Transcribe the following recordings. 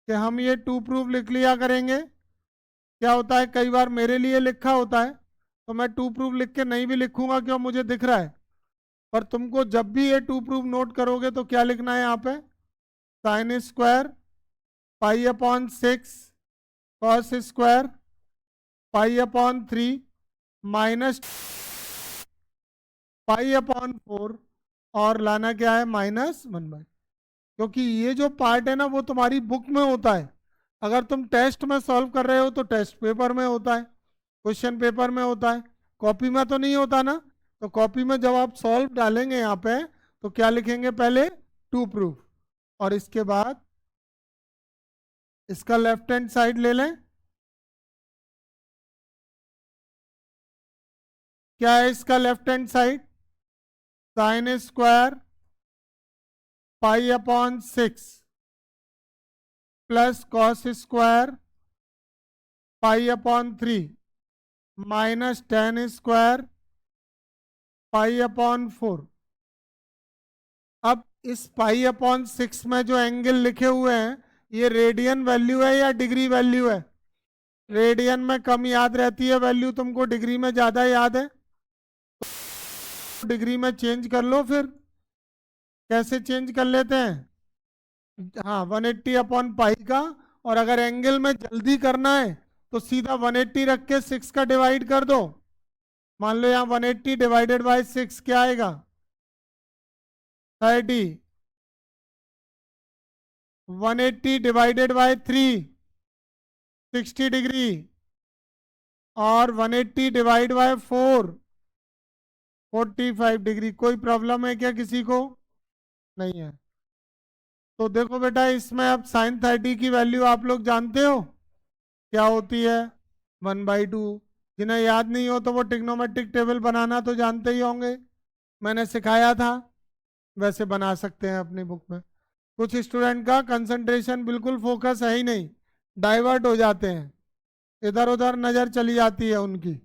कि हम ये टू प्रूफ लिख लिया करेंगे। क्या होता है, कई बार मेरे लिए लिखा होता है तो मैं टू प्रूफ लिख के नहीं भी लिखूंगा, क्यों, मुझे दिख रहा है। पर तुमको जब भी ये टू प्रूफ नोट करोगे तो क्या लिखना है यहाँ पे, sine square pi upon 6 cos square pi upon 3 minus pi upon 4 और लाना क्या है -1/। क्योंकि ये जो पार्ट है ना वो तुम्हारी बुक में होता है। अगर तुम टेस्ट में सॉल्व कर रहे हो तो टेस्ट पेपर में होता है, क्वेश्चन पेपर में होता है, कॉपी में तो नहीं होता ना। तो कॉपी में जब आप सॉल्व डालेंगे यहाँ पे तो क्या लिखेंगे, पहले टू प्रूफ और इसके बाद इसका लेफ्ट हैंड साइड ले लें। क्या है इसका left hand side, sine square pi upon 6 plus cos square pi upon 3 minus tan square pi upon 4। अब इस पाई अपॉन 6 में जो एंगल लिखे हुए हैं ये रेडियन वैल्यू है या डिग्री वैल्यू है। रेडियन में कम याद रहती है वैल्यू तुमको, डिग्री में ज़्यादा याद है, तो डिग्री में चेंज कर लो। फिर कैसे चेंज कर लेते हैं, हाँ 180 अपॉन पाई का, और अगर एंगल में जल्दी करना है तो सीधा 180 रख के 6 का डिवाइड कर दो। मान लो यहाँ 180 डिवाइडेड बाय 6 क्या आएगा, 30। 180 डिवाइडेड बाय 3 60 डिग्री, और 180 डिवाइड बाय 4 45 डिग्री। कोई प्रॉब्लम है क्या किसी को, नहीं है। तो देखो बेटा इसमें अब साइन 30 की वैल्यू आप लोग जानते हो क्या होती है, 1/2। जिन्हें याद नहीं हो तो वो ट्रिग्नोमेट्रिक टेबल बनाना तो जानते ही होंगे, मैंने सिखाया था, वैसे बना सकते हैं अपनी बुक में। कुछ स्टूडेंट का कंसंट्रेशन बिल्कुल फोकस है ही नहीं, डाइवर्ट हो जाते हैं, इधर उधर नज़र चली जाती है उनकी,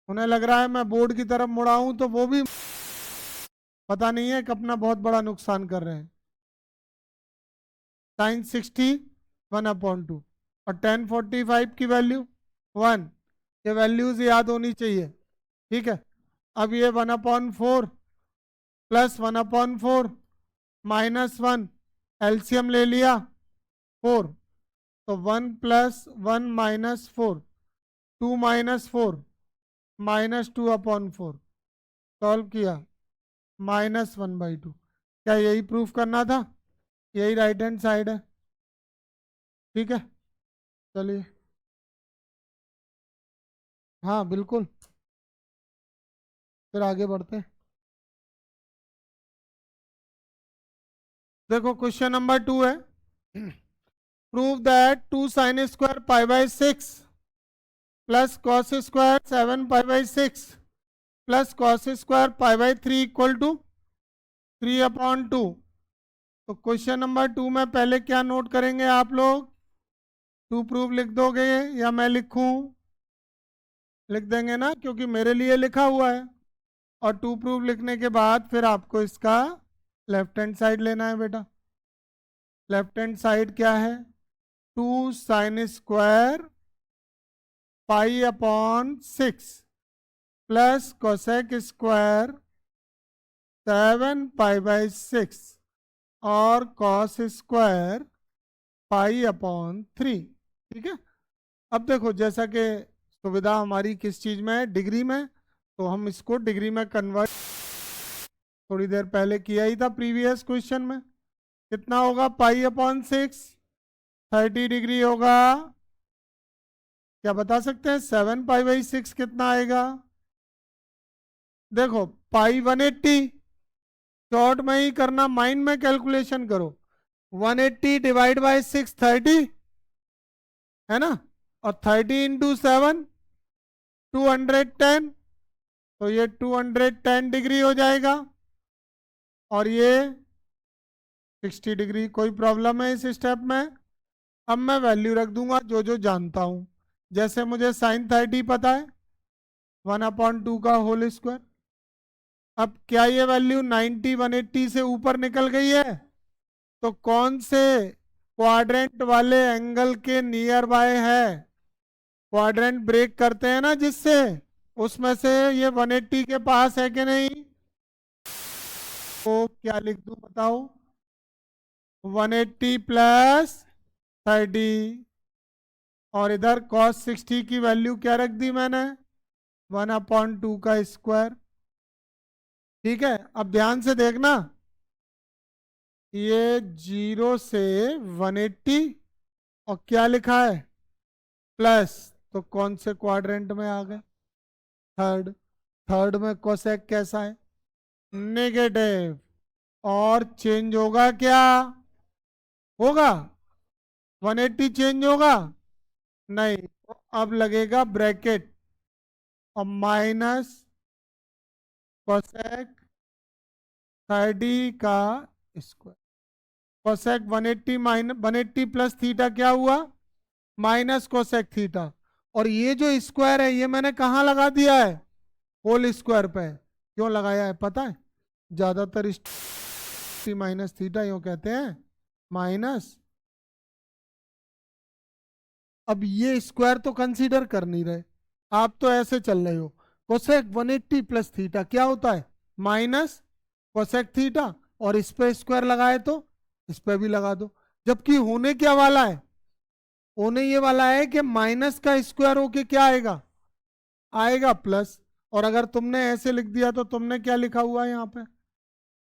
उन्हें लग रहा है मैं बोर्ड की तरफ मुड़ा हूं, तो वो भी पता नहीं है कि अपना बहुत बड़ा नुकसान कर रहे हैं। साइन 60 1/2 और tan 45 की वैल्यू 1, ये वैल्यूज याद होनी चाहिए, ठीक है। अब ये 1/4 प्लस 1/4 -1, एलसीएम ले लिया 4, तो 1 + 1 - 4, 2 - 4 -2/4, सॉल्व किया -1/2। क्या यही प्रूफ करना था, यही राइट हैंड साइड है, ठीक है। चलिए, हाँ बिल्कुल, फिर आगे बढ़ते हैं। देखो क्वेश्चन नंबर 2 है, prove that 2 sin square π/6 plus cos square 7 π/6 plus cos square π/3 equal to 3/2। तो क्वेश्चन नंबर 2 में पहले क्या नोट करेंगे आप लोग, टू प्रूफ लिख दोगे या मैं लिखूं, लिख देंगे ना, क्योंकि मेरे लिए लिखा हुआ है। और टू प्रूफ लिखने के बाद फिर आपको इसका लेफ्ट हैंड साइड लेना है बेटा। लेफ्ट हैंड साइड क्या है, 2 sin square π/6 plus cosec square 7 π/6 और कॉस स्क्वायर π/3, ठीक है। अब देखो जैसा कि सुविधा हमारी किस चीज़ में है, डिग्री में, तो हम इसको डिग्री में कन्वर्ट थोड़ी देर पहले किया ही था प्रीवियस क्वेश्चन में। कितना होगा π/6, 30 डिग्री होगा, क्या बता सकते हैं 7 π/6 कितना आएगा। देखो पाई 180, शॉर्ट में ही करना, माइंड में कैलकुलेशन करो, 180 डिवाइड बाय 6 30 है ना, और 30 × 7 210, तो ये 210 डिग्री हो जाएगा, और ये 60 डिग्री। कोई प्रॉब्लम है इस स्टेप में। अब मैं वैल्यू रख दूंगा जो जो जानता हूं, जैसे मुझे साइन 30 पता है 1/2 का होल स्क्वायर। अब क्या ये वैल्यू 90 180 से ऊपर निकल गई है, तो कौन से क्वाड्रेंट वाले एंगल के नियर बाय है, क्वाड्रेंट ब्रेक करते हैं ना जिससे, उसमें से ये 180 के पास है कि नहीं? तो क्या लिख दूं बताओ? 180 प्लस 30, और इधर cos 60 की वैल्यू क्या रख दी मैंने? 1/2 का स्क्वायर। ठीक है, अब ध्यान से देखना, ये 0 से 180 और क्या लिखा है? प्लस, तो कौन से क्वाड्रेंट में आ गए? थर्ड। थर्ड में कोसेक कैसा है? नेगेटिव। और चेंज होगा क्या? होगा? 180 चेंज होगा? नहीं, तो अब लगेगा ब्रैकेट और माइनस कोसेक 30 का square. Cosec 180 minus 180 plus theta क्या हुआ? Minus cosec theta. और ये जो स्क्वायर है ये मैंने कहाँ लगा दिया है? होल स्क्वायर पे। क्यों लगाया है पता है? ज्यादातर माइनस थीटा यूं कहते हैं, माइनस। अब ये स्क्वायर तो कंसीडर कर नहीं रहे, आप तो ऐसे चल रहे हो। कोसेक 180 प्लस थीटा क्या होता है? Minus cosec theta. और इस पे स्क्वायर लगाए तो इस पे भी लगा दो। जबकि होने क्या वाला है? होने ये वाला है कि माइनस का स्क्वायर होके क्या आएगा? आएगा प्लस। और अगर तुमने ऐसे लिख दिया तो तुमने क्या लिखा हुआ है यहाँ पे?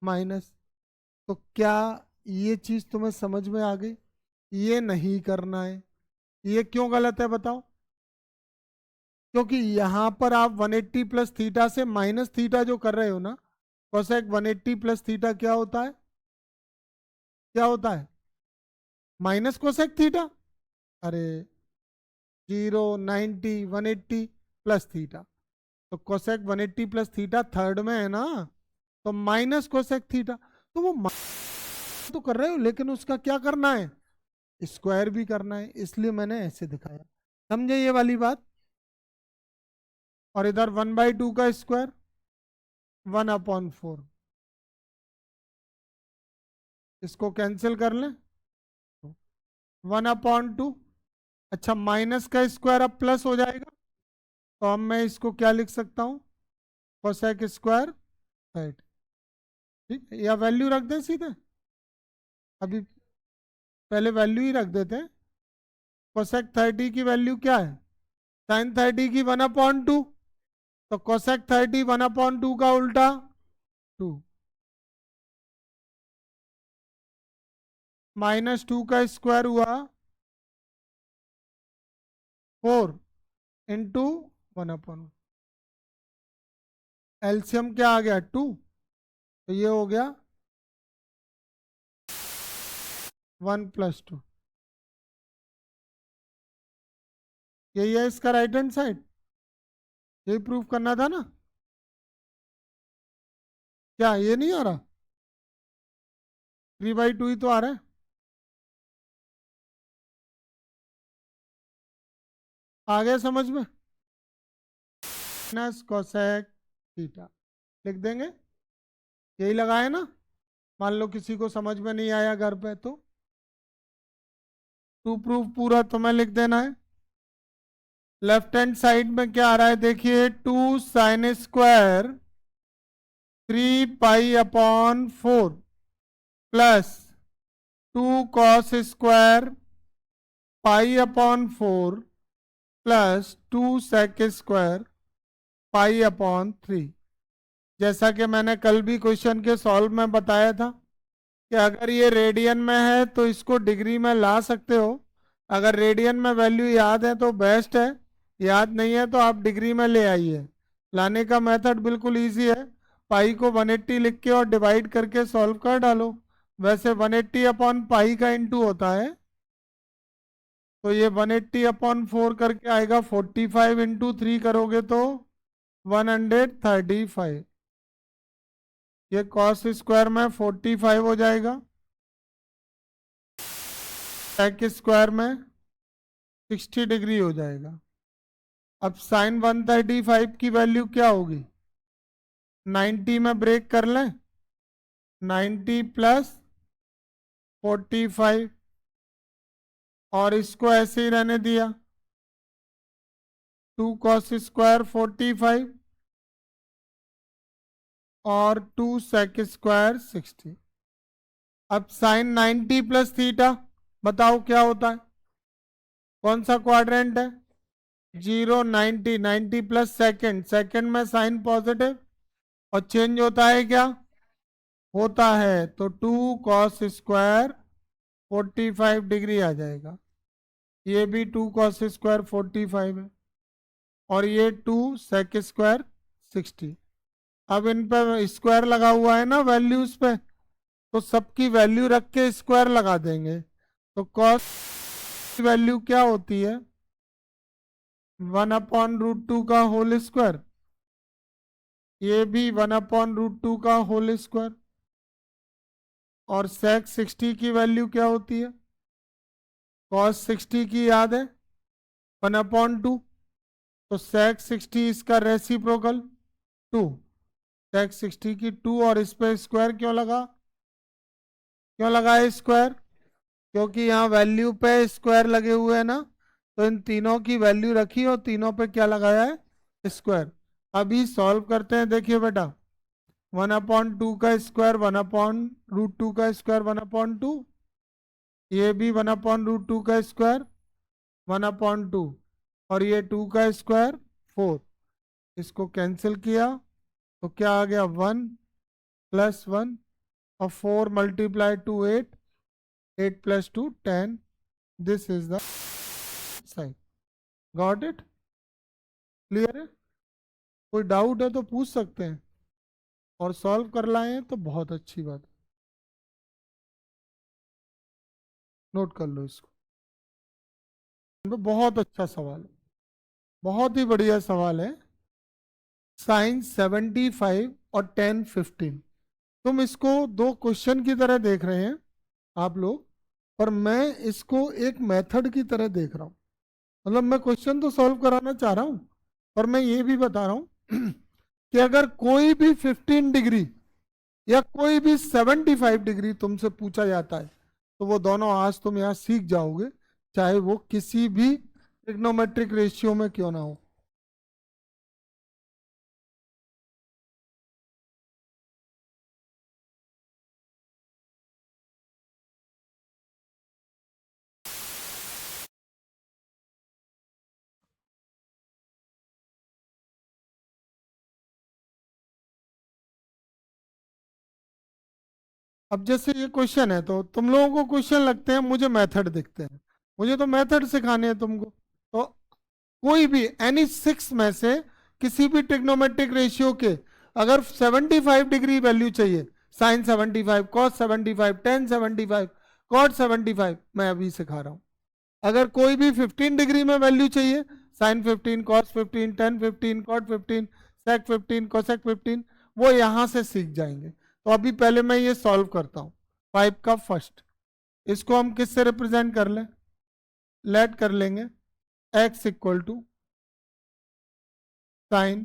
माइनस। तो क्या ये चीज तुम्हें समझ में आ गई? ये नहीं करना है। ये क्यों गलत है बताओ? क्योंकि यहां पर आप 180 प्लस थीटा से माइनस थीटा जो कर रहे हो ना, कोसेक 180 प्लस थीटा क्या होता है? क्या होता है? Minus cosec theta. अरे 0, 90, 180 प्लस थीटा, तो कोसेक 180 प्लस थीटा थर्ड में है ना, तो माइनस कोसेक थीटा। तो वो तो कर रहे हो, लेकिन उसका क्या करना है? स्क्वायर भी करना है, इसलिए मैंने ऐसे दिखाया। समझे ये वाली बात? और इधर 1/2 का स्क्वायर 1/4, इसको कैंसिल कर लें, 1/2। अच्छा, माइनस का स्क्वायर अब प्लस हो जाएगा, तो अब मैं इसको क्या लिख सकता हूँ? Cosec square 30। ठीक है, या वैल्यू रख दें सीधे? अभी पहले वैल्यू ही रख देते हैं। कोसेक 30 की वैल्यू क्या है? साइन 30 की 1/2, तो कोसेक 30 1/2 का उल्टा 2, -2 का स्क्वायर हुआ 4 इंटू 1/, एलसीएम क्या आ गया? 2, तो ये हो गया 1 + 2। यही है इसका राइट हैंड साइड, यही प्रूव करना था ना? क्या ये नहीं आ रहा? 3/2 ही तो आ रहा है। आ गया समझ में? माइनस कोसेक थीटा लिख देंगे, यही लगाए ना। मान लो किसी को समझ में नहीं आया घर पे, तो टू प्रूफ पूरा तुम्हें लिख देना है। लेफ्ट हैंड साइड में क्या आ रहा है देखिए, 2 sine square 3π/4 plus 2 cos square π/4 plus 2 sec square π/3। जैसा कि मैंने कल भी क्वेश्चन के सॉल्व में बताया था कि अगर ये रेडियन में है तो इसको डिग्री में ला सकते हो। अगर रेडियन में वैल्यू याद है तो बेस्ट है, याद नहीं है तो आप डिग्री में ले आइए। लाने का मेथड बिल्कुल इजी है, पाई को 180 लिख के और डिवाइड करके सॉल्व कर डालो। वैसे 180/पाई का इंटू होता है, तो ये 180/4 करके आएगा 45, इंटू 3 करोगे तो 135। ये कॉस स्क्वायर में 45 हो जाएगा, सेक स्क्वायर में 60 डिग्री हो जाएगा। अब साइन 135 की वैल्यू क्या होगी? 90 में ब्रेक कर लें, 90 प्लस 45, और इसको ऐसे ही रहने दिया, 2 cos स्क्वायर 45 और 2 sec स्क्वायर 60। अब साइन 90 प्लस थीटा, बताओ क्या होता है, कौन सा क्वाड्रेंट है, 0 90, 90 प्लस सेकेंड, सेकेंड में साइन पॉजिटिव और चेंज होता है क्या, होता है, तो 2 cos स्क्वायर 45 डिग्री आ जाएगा। ये भी 2 cos स्क्वायर 45 है और ये 2 sec स्क्वायर 60। अब इन पर स्क्वायर लगा हुआ है ना वैल्यूज पे, तो सबकी वैल्यू रख के स्क्वायर लगा देंगे। तो cos की वैल्यू क्या होती है, 1/√2 का होल स्क्वायर, ये भी 1/√2 का होल स्क्वायर। और sec 60 की वैल्यू क्या होती है, cos 60 की याद है 1/2, तो sec 60 इसका रेसिप्रोकल 2, sec 60 की 2, और इस पे स्क्वायर क्यों लगा, क्यों लगाए स्क्वायर, क्योंकि यहाँ वैल्यू पे स्क्वायर लगे हुए हैं ना, तो इन तीनों की वैल्यू रखी और तीनों पे क्या लगाया है, स्क्वायर। अभी सॉल्व करते हैं, देखिए बेटा, 1/2 का स्क्वायर 1/√2 का स्क्वायर 1/2, ये भी 1/√2 का स्क्वायर 1/2, और ये 2 का स्क्वायर 4, इसको कैंसिल किया तो क्या आ गया 1 + 1, और 4 × 2 8, 8 + 2 10, this is the sine. Got it, clear है, कोई डाउट है तो पूछ सकते हैं, और सॉल्व कर लाए हैं तो बहुत अच्छी बात है, नोट कर लो इसको, बहुत अच्छा सवाल है, बहुत ही बढ़िया सवाल है। साइन 75 और 10 15, तुम इसको दो क्वेश्चन की तरह देख रहे हैं आप लोग, पर मैं इसको एक मेथड की तरह देख रहा हूँ। मतलब मैं क्वेश्चन तो सॉल्व कराना चाह रहा हूँ, पर मैं ये भी बता रहा हूँ कि अगर कोई भी 15 डिग्री या कोई भी 75 डिग्री तुमसे पूछा जाता है, तो वो दोनों आज तुम यहाँ सीख जाओगे, चाहे वो किसी भी ट्रिग्नोमेट्रिक रेशियो में क्यों ना हो। अब जैसे ये क्वेश्चन है, तो तुम लोगों को क्वेश्चन लगते हैं, मुझे मेथड दिखते हैं, मुझे तो मेथड सिखाने हैं तुमको। तो कोई भी एनी 6 में से किसी भी ट्रिग्नोमेट्रिक रेशियो के अगर 75 डिग्री वैल्यू चाहिए, साइन 75, कॉस 75, टेन 75, कॉट 75, मैं अभी सिखा रहा हूं। अगर कोई भी 15 डिग्री में वैल्यू चाहिए, साइन 15, कॉस 15, टेन 15, कॉट 15, सेक 15, कोसेक 15, वो यहां से सीख जाएंगे। तो अभी पहले मैं ये सॉल्व करता हूं, 5 का फर्स्ट, इसको हम किससे रिप्रेजेंट कर लें, लेट कर लेंगे x = साइन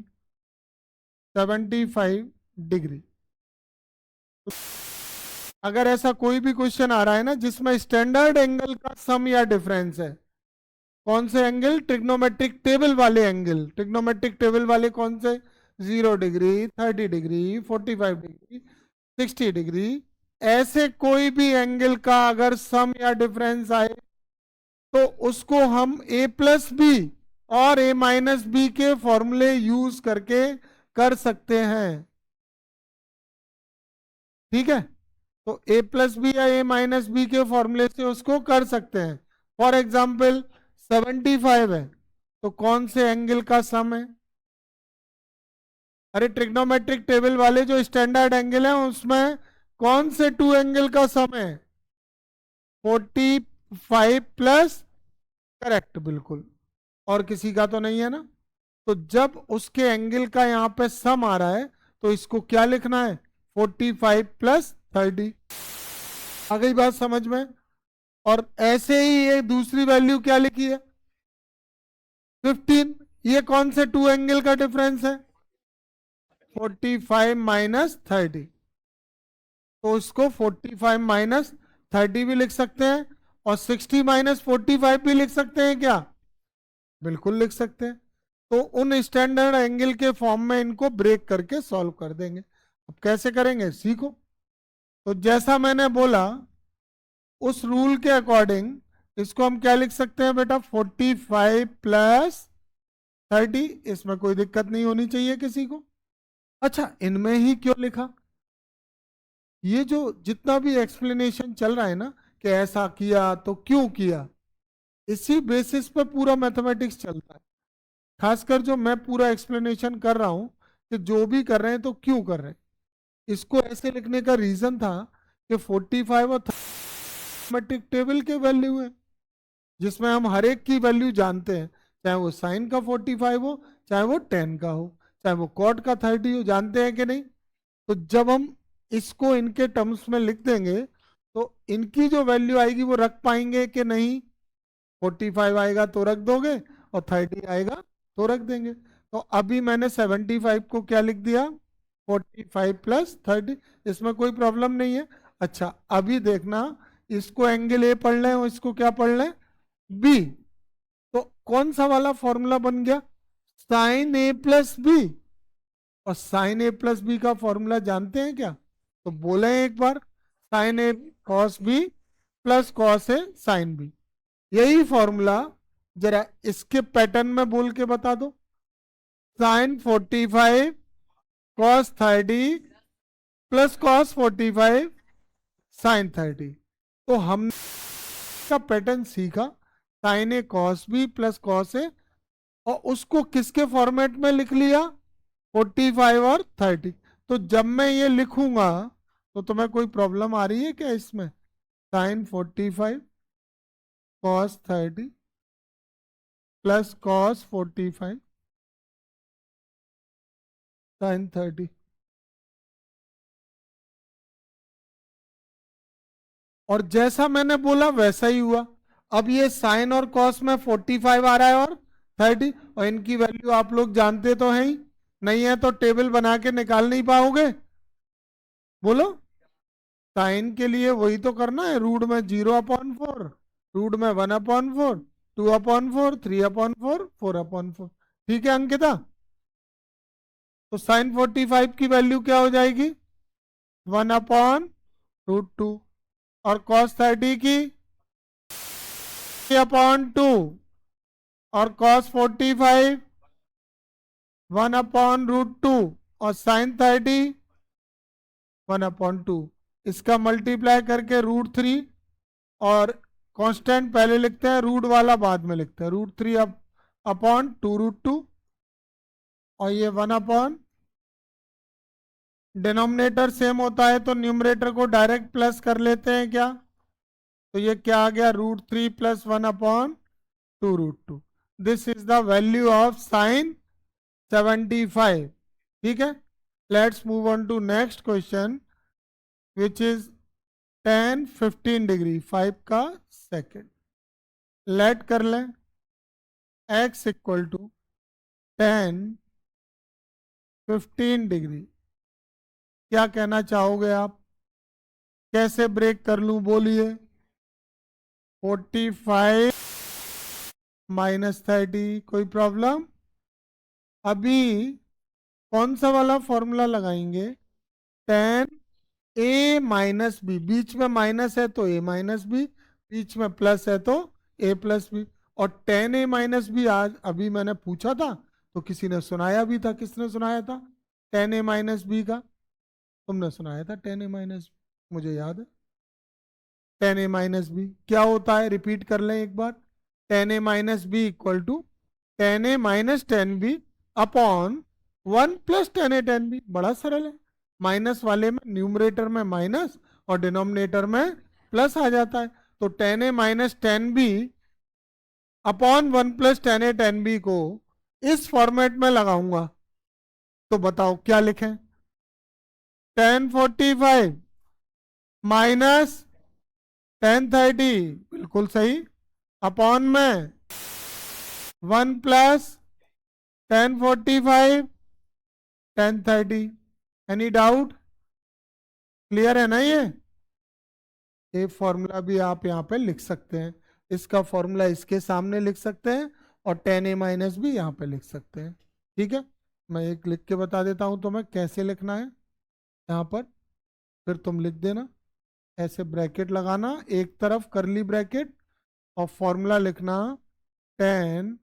75 डिग्री। अगर ऐसा कोई भी क्वेश्चन आ रहा है ना जिसमें स्टैंडर्ड एंगल का सम या डिफरेंस है, कौन से एंगल, ट्रिग्नोमेट्रिक टेबल वाले एंगल, ट्रिग्नोमेट्रिक टेबल वाले कौन से, 0 डिग्री, 30 डिग्री, 45 डिग्री, 60 डिग्री, ऐसे कोई भी एंगल का अगर सम या डिफरेंस आए, तो उसको हम a+b और a-b के फॉर्मूले यूज करके कर सकते हैं। ठीक है, तो a+b या a-b के फॉर्मूले से उसको कर सकते हैं। फॉर एग्जाम्पल 75 है, तो कौन से एंगल का सम है, अरे ट्रिग्नोमेट्रिक टेबल वाले जो स्टैंडर्ड एंगल है उसमें कौन से 2 एंगल का सम है, 45 प्लस, करेक्ट बिल्कुल, और किसी का तो नहीं है ना। तो जब उसके एंगल का यहाँ पे सम आ रहा है, तो इसको क्या लिखना है, 45 + 30। आ गई बात समझ में। और ऐसे ही ये दूसरी वैल्यू क्या लिखी है, 15, ये कौन से 2 एंगल का डिफरेंस है, 45 - 30, तो इसको 45 - 30 भी लिख सकते हैं, और 60 माइनस 45 भी लिख सकते हैं क्या? बिल्कुल लिख सकते हैं। तो उन स्टैंडर्ड एंगल के फॉर्म में इनको ब्रेक करके सॉल्व कर देंगे। अब कैसे करेंगे सीखो। तो जैसा मैंने बोला उस रूल के अकॉर्डिंग इसको हम क्या लिख सकते हैं बेटा, 45 प्लस 30। इसमें कोई दिक्कत नहीं होनी चाहिए किसी को। अच्छा, इनमें ही क्यों लिखा? ये जो जितना भी एक्सप्लेनेशन चल रहा है ना कि ऐसा किया तो क्यों किया, इसी बेसिस पे पूरा मैथमेटिक्स चलता है। खासकर जो मैं पूरा एक्सप्लेनेशन कर रहा हूँ कि जो भी कर रहे हैं तो क्यों कर रहे हैं, इसको ऐसे लिखने का रीजन था कि 45 और मैट्रिक टेबल के वैल्यू है जिसमें हम हर एक की वैल्यू जानते हैं, चाहे वो साइन का 45 हो, चाहे वो टेन का हो, चाहे वो कॉट का 30 हो, जानते हैं कि नहीं? तो जब हम इसको इनके टर्म्स में लिख देंगे तो इनकी जो वैल्यू आएगी वो रख पाएंगे कि नहीं? 45 आएगा तो रख दोगे और 30 आएगा तो रख देंगे। तो अभी मैंने 75 को क्या लिख दिया, 45 प्लस 30। इसमें कोई प्रॉब्लम नहीं है। अच्छा, अभी देखना, इसको एंगल ए पढ़ लें और इसको क्या पढ़ लें, बी। तो कौन सा वाला फॉर्मूला बन गया, साइन ए प्लस बी। और साइन ए प्लस बी का फॉर्मूला जानते हैं क्या? तो बोले एक बार, sine A cos B plus cos A sine B. यही फॉर्मूला जरा इसके पैटर्न में बोल के बता दो, sine 45 cos 30 plus cos 45 sine 30। तो हमने का पैटर्न सीखा, sine A cos B plus cos A, और उसको किसके फॉर्मेट में लिख लिया, 45 और 30। तो जब मैं ये लिखूंगा तो तुम्हें कोई प्रॉब्लम आ रही है क्या इसमें? Sine 45 cos 30 plus cos 45 sine 30। और जैसा मैंने बोला वैसा ही हुआ। अब ये साइन और कॉस में 45 आ रहा है और 30, और इनकी वैल्यू आप लोग जानते तो हैं ही, नहीं है तो टेबल बना के निकाल नहीं पाओगे। बोलो, साइन के लिए वही तो करना है, रूट में 0/4, रूट में 1/4, 2/4, 3/4, 4/4। ठीक है अंकिता? तो साइन 45 की वैल्यू क्या हो जाएगी, 1/√2। और कॉस 30 की 3/2। और कॉस 45 1/√2। और साइन 30 1/2। इसका मल्टीप्लाई करके √3। और कांस्टेंट पहले लिखते हैं, रूट वाला बाद में लिखते हैं, √3 अपॉन 2√2। और ये 1/, डिनोमिनेटर सेम होता है तो न्यूमरेटर को डायरेक्ट प्लस कर लेते हैं क्या? तो ये क्या आ गया, √3 plus 1/2√2। This is the value of sine 75। ठीक है, let's move on to next question which is tan 15 degree 5 का सेकेंड। लेट कर लें x equal to tan 15 degree. क्या कहना चाहोगे आप, कैसे ब्रेक कर लूं बोलिए? 45 माइनस 30, कोई प्रॉब्लम? अभी कौन सा वाला फॉर्मूला लगाएंगे, tan ए माइनस बी, बीच में माइनस है तो ए माइनस बी, बीच में प्लस है तो ए प्लस बी। और tan ए माइनस बी आज अभी मैंने पूछा था तो किसी ने सुनाया भी था, किसने सुनाया था tan ए माइनस बी का? तुमने सुनाया था tan ए माइनस बी, मुझे याद है। tan ए माइनस बी क्या होता है, रिपीट कर लें एक बार। tan A minus B equal to tan A minus tan B upon 1 plus tan A tan B. बड़ा सरल है, माइनस वाले में न्यूमरेटर में माइनस और डिनोमिनेटर में प्लस आ जाता है। तो tan A minus tan B upon 1 plus tan A tan B को इस फॉर्मेट में लगाऊंगा तो बताओ क्या लिखें, tan 45 माइनस tan 30, बिल्कुल सही, अपॉन में 1 plus tan 45 tan 30। Any doubt? Clear है ना ये? ये फॉर्मूला भी आप यहाँ पे लिख सकते हैं, इसका फॉर्मूला इसके सामने लिख सकते हैं और टेन ए माइनस भी यहाँ पे लिख सकते हैं। ठीक है, मैं एक लिख के बता देता हूँ तुम्हें कैसे लिखना है यहाँ पर, फिर तुम लिख देना। ऐसे ब्रैकेट लगाना एक तरफ करली ब्रैकेट और फॉर्मूला लिखना टेन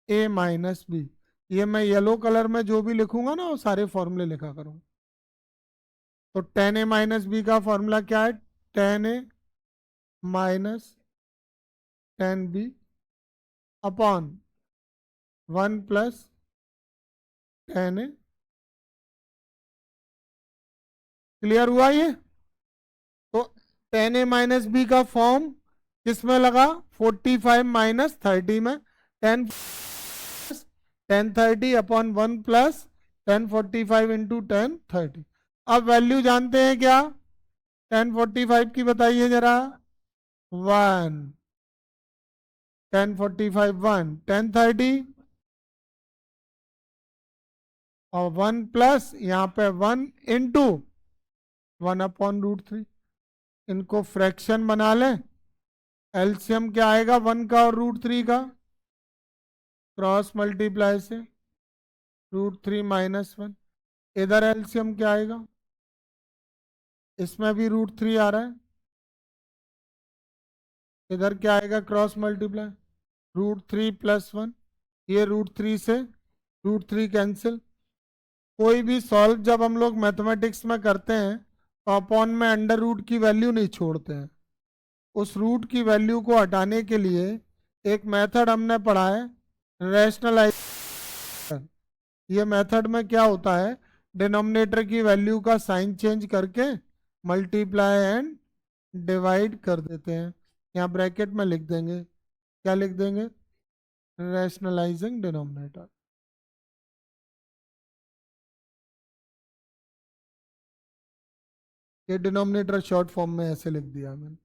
ए माइनस बी। ये मैं येलो कलर में जो भी लिखूंगा ना वो सारे फॉर्मूले लिखा करूँ। तो टेन ए माइनस बी का फॉर्मूला क्या है? Tan A minus tan B upon one plus tan A. Clear हुआ ये? तो टेन ए माइनस बी का फॉर्म किस में लगा? 45 माइनस 30 में। Tan 1030 upon one plus 1045 into 1030। अब वैल्यू जानते हैं क्या 1045 की? बताइए जरा। वन, 1045 वन, 1030 और वन प्लस यहाँ पे one into one upon root three. इनको फ्रैक्शन बना लें। एलसीएम क्या आएगा वन का और रूट थ्री का? क्रॉस मल्टीप्लाई से रूट थ्री माइनस वन। इधर एलसीएम क्या आएगा? इसमें भी रूट थ्री आ रहा है, इधर क्या आएगा cross multiply? Root three plus one. ये रूट थ्री से रूट थ्री कैंसिल। कोई भी सॉल्व जब हम लोग मैथमेटिक्स में करते हैं तो अपॉन में अंडर रूट की वैल्यू नहीं छोड़ते हैं। उस रूट की वैल्यू को हटाने के लिए एक मेथड हमने पढ़ा है, रैशनलाइजेशन। ये मेथड में क्या होता है, डिनोमिनेटर की वैल्यू का साइन चेंज करके मल्टीप्लाई एंड डिवाइड कर देते हैं। यहाँ ब्रैकेट में लिख देंगे, क्या लिख देंगे? Rationalising denominator. ये डिनोमिनेटर शॉर्ट फॉर्म में ऐसे लिख दिया मैंने।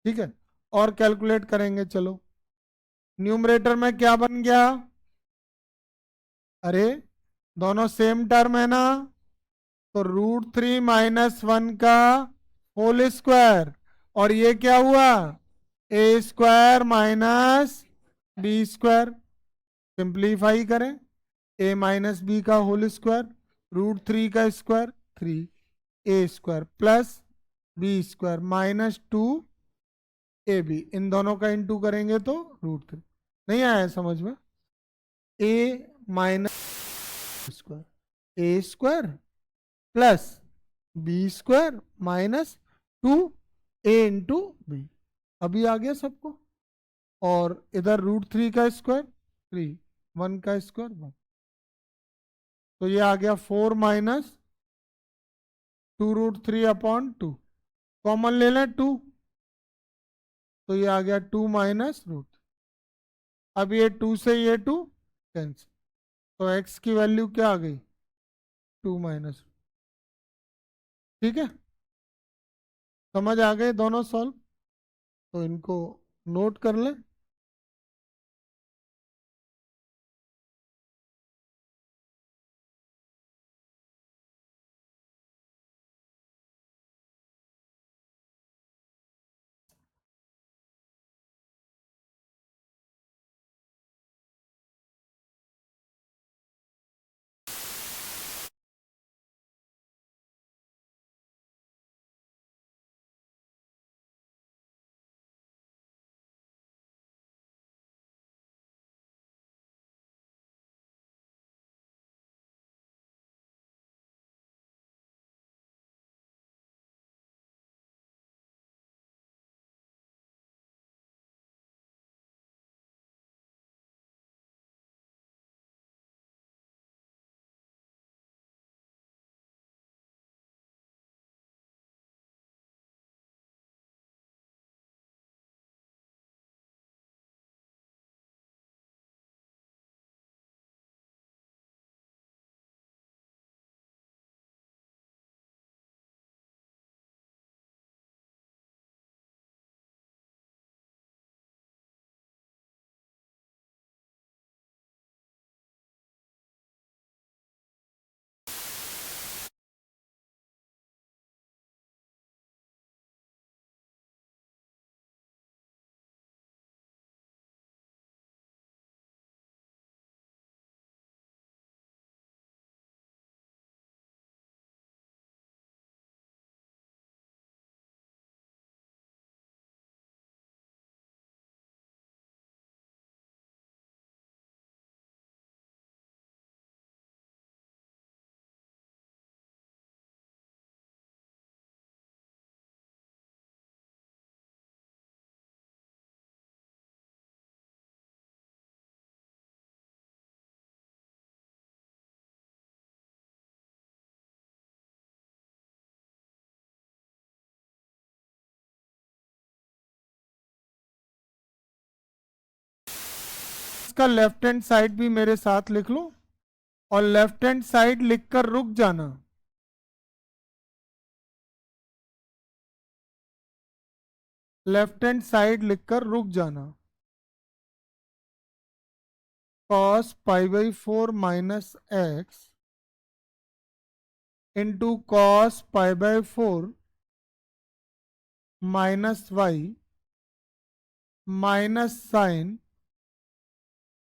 ठीक है, और कैलकुलेट करेंगे। चलो, न्यूमरेटर में क्या बन गया? अरे दोनों सेम टर्म है ना, तो रूट थ्री माइनस वन का होल स्क्वायर। और ये क्या हुआ? A square minus B square. Simplify करें, ए माइनस बी का होल स्क्वायर, रूट थ्री का square three, A square plus B square minus two A B. इन दोनों का इंटू करेंगे तो रूट थ्री। नहीं आया समझ में? A minus square, A square plus B square minus two A into B. अभी आ गया सबको? और इधर रूट थ्री का स्क्वायर थ्री, वन का स्क्वायर वन। तो ये आ गया four minus two root three upon two. Common ले लें टू, तो ये आ गया टू माइनस रूट। अब ये टू से ये टू कैंसिल, तो एक्स की वैल्यू क्या आ गई? Two minus. ठीक है, समझ आ गए दोनों सॉल्व? तो इनको नोट कर लें। का लेफ्ट हैंड साइड भी मेरे साथ लिख लो और लेफ्ट हैंड साइड लिखकर रुक जाना। लेफ्ट हैंड साइड लिखकर रुक जाना। cos pi by 4 minus X into cos pi by 4 minus Y minus sine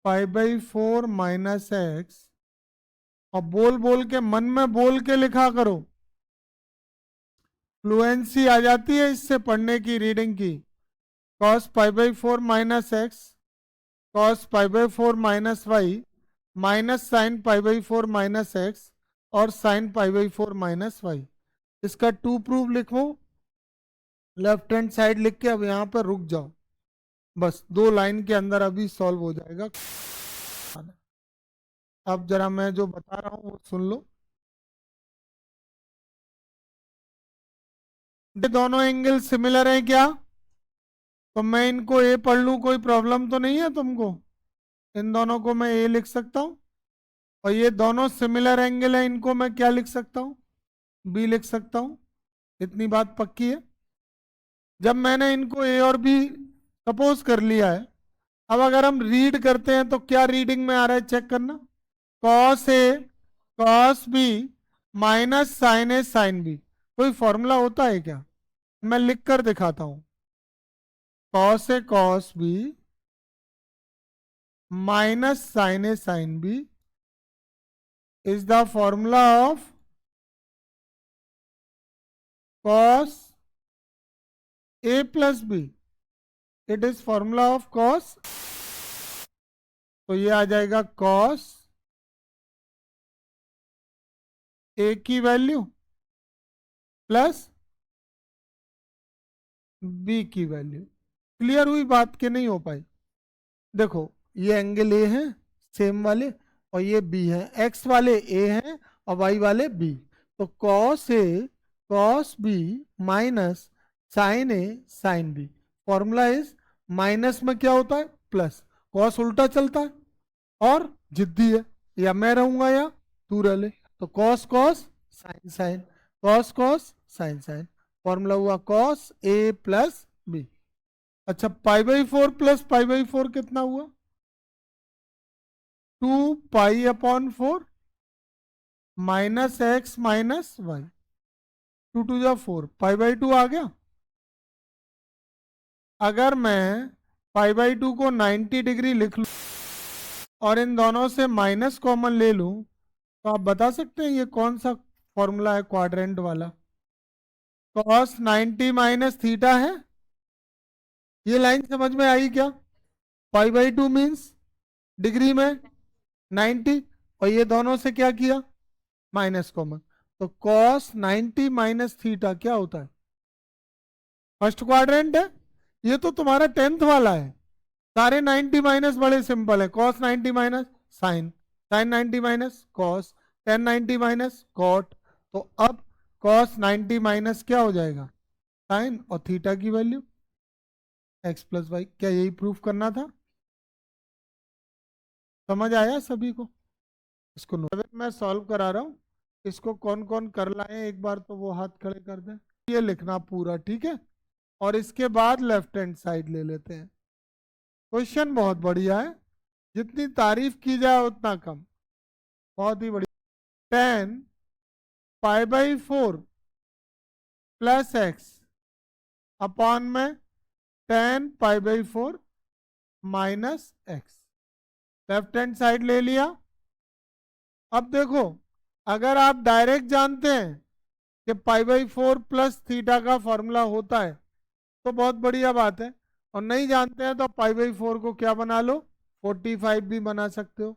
pi by 4 minus x. और बोल बोल के, मन में बोल के लिखा करो, फ्लुएंसी आ जाती है इससे पढ़ने की, रीडिंग की। cos pi by 4 minus x cos pi by 4 minus Y minus sine pi by 4 minus x और sine pi by 4 minus y. इसका टू प्रूफ लिखो, लेफ्ट हैंड साइड लिख के अब यहाँ पर रुक जाओ। बस 2 लाइन के अंदर अभी सॉल्व हो जाएगा। अब जरा मैं जो बता रहा हूँ वो सुन लो। ये दोनों एंगल सिमिलर हैं क्या? तो मैं इनको ए पढ़ लूँ, कोई प्रॉब्लम तो नहीं है तुमको? इन दोनों को मैं ए लिख सकता हूँ। और ये दोनों सिमिलर एंगल है, इनको मैं क्या लिख सकता हूँ? बी लिख सकता हूँ। इतनी बात पक्की है। जब मैंने इनको ए और बी सपोज कर लिया है, अब अगर हम रीड करते हैं तो क्या रीडिंग में आ रहा है चेक करना। Cos A cos B minus sine A sine B. कोई फॉर्मूला होता है क्या? मैं लिख कर दिखाता हूं। Cos A cos B minus sine A sine B is the formula of cos A plus B. It is formula of cos. तो ये आ जाएगा कॉस ए की वैल्यू प्लस बी की वैल्यू। क्लियर हुई बात के नहीं हो पाई? देखो ये एंगल ए है सेम वाले, और ये बी है। एक्स वाले ए हैं और वाई वाले बी। तो cos A cos B minus sine A sine B. Formula is, minus में क्या होता है? प्लस। कॉस उल्टा चलता है और जिद्दी है, या मैं रहूंगा या तू रह ले। तो cos cos sine sine, cos cos sine sine. Formula हुआ कॉस ए प्लस बी। अच्छा, pi by 4 plus pi by 4 कितना हुआ? 2 pi upon 4 minus X minus Y. 2 two जा 4, पाई बाई 2 आ गया। अगर मैं पाई बाई 2 को 90 डिग्री लिख लूं और इन दोनों से माइनस कॉमन ले लूं, तो आप बता सकते हैं ये कौन सा फॉर्मूला है क्वाड्रेंट वाला? कॉस 90 माइनस थीटा है। ये लाइन समझ में आई क्या? पाई बाई 2 मीन्स डिग्री में 90, और ये दोनों से क्या किया? Minus common. तो कॉस 90 माइनस थीटा क्या होता है? फर्स्ट क्वाड्रेंट है। ये तो तुम्हारा 10th वाला है। सारे 90 माइनस बड़े सिंपल है। Cos 90 minus sine, sine 90 minus cos, tan 90 minus cot. तो अब कॉस 90 माइनस क्या हो जाएगा? साइन, और थीटा की वैल्यू एक्स प्लस वाई। क्या यही प्रूफ करना था? समझ आया सभी को? इसको मैं सॉल्व करा रहा हूँ। इसको कौन कौन कर लाए एक बार तो वो हाथ खड़े कर दें। ये लिखना पूरा, ठीक है? और इसके बाद लेफ्ट हैंड साइड ले लेते हैं। क्वेश्चन बहुत बढ़िया है, जितनी तारीफ की जाए उतना कम। बहुत ही बढ़िया। 10 पाई बाई 4 प्लस एक्स अपॉन में 10 पाई by 4 minus x. Left hand side ले लिया। अब देखो, अगर आप डायरेक्ट जानते हैं कि पाई बाई 4 प्लस थीटा का फॉर्मूला होता है तो बहुत बढ़िया बात है, और नहीं जानते हैं तो पाई बाई 4 को क्या बना लो? 45 भी बना सकते हो।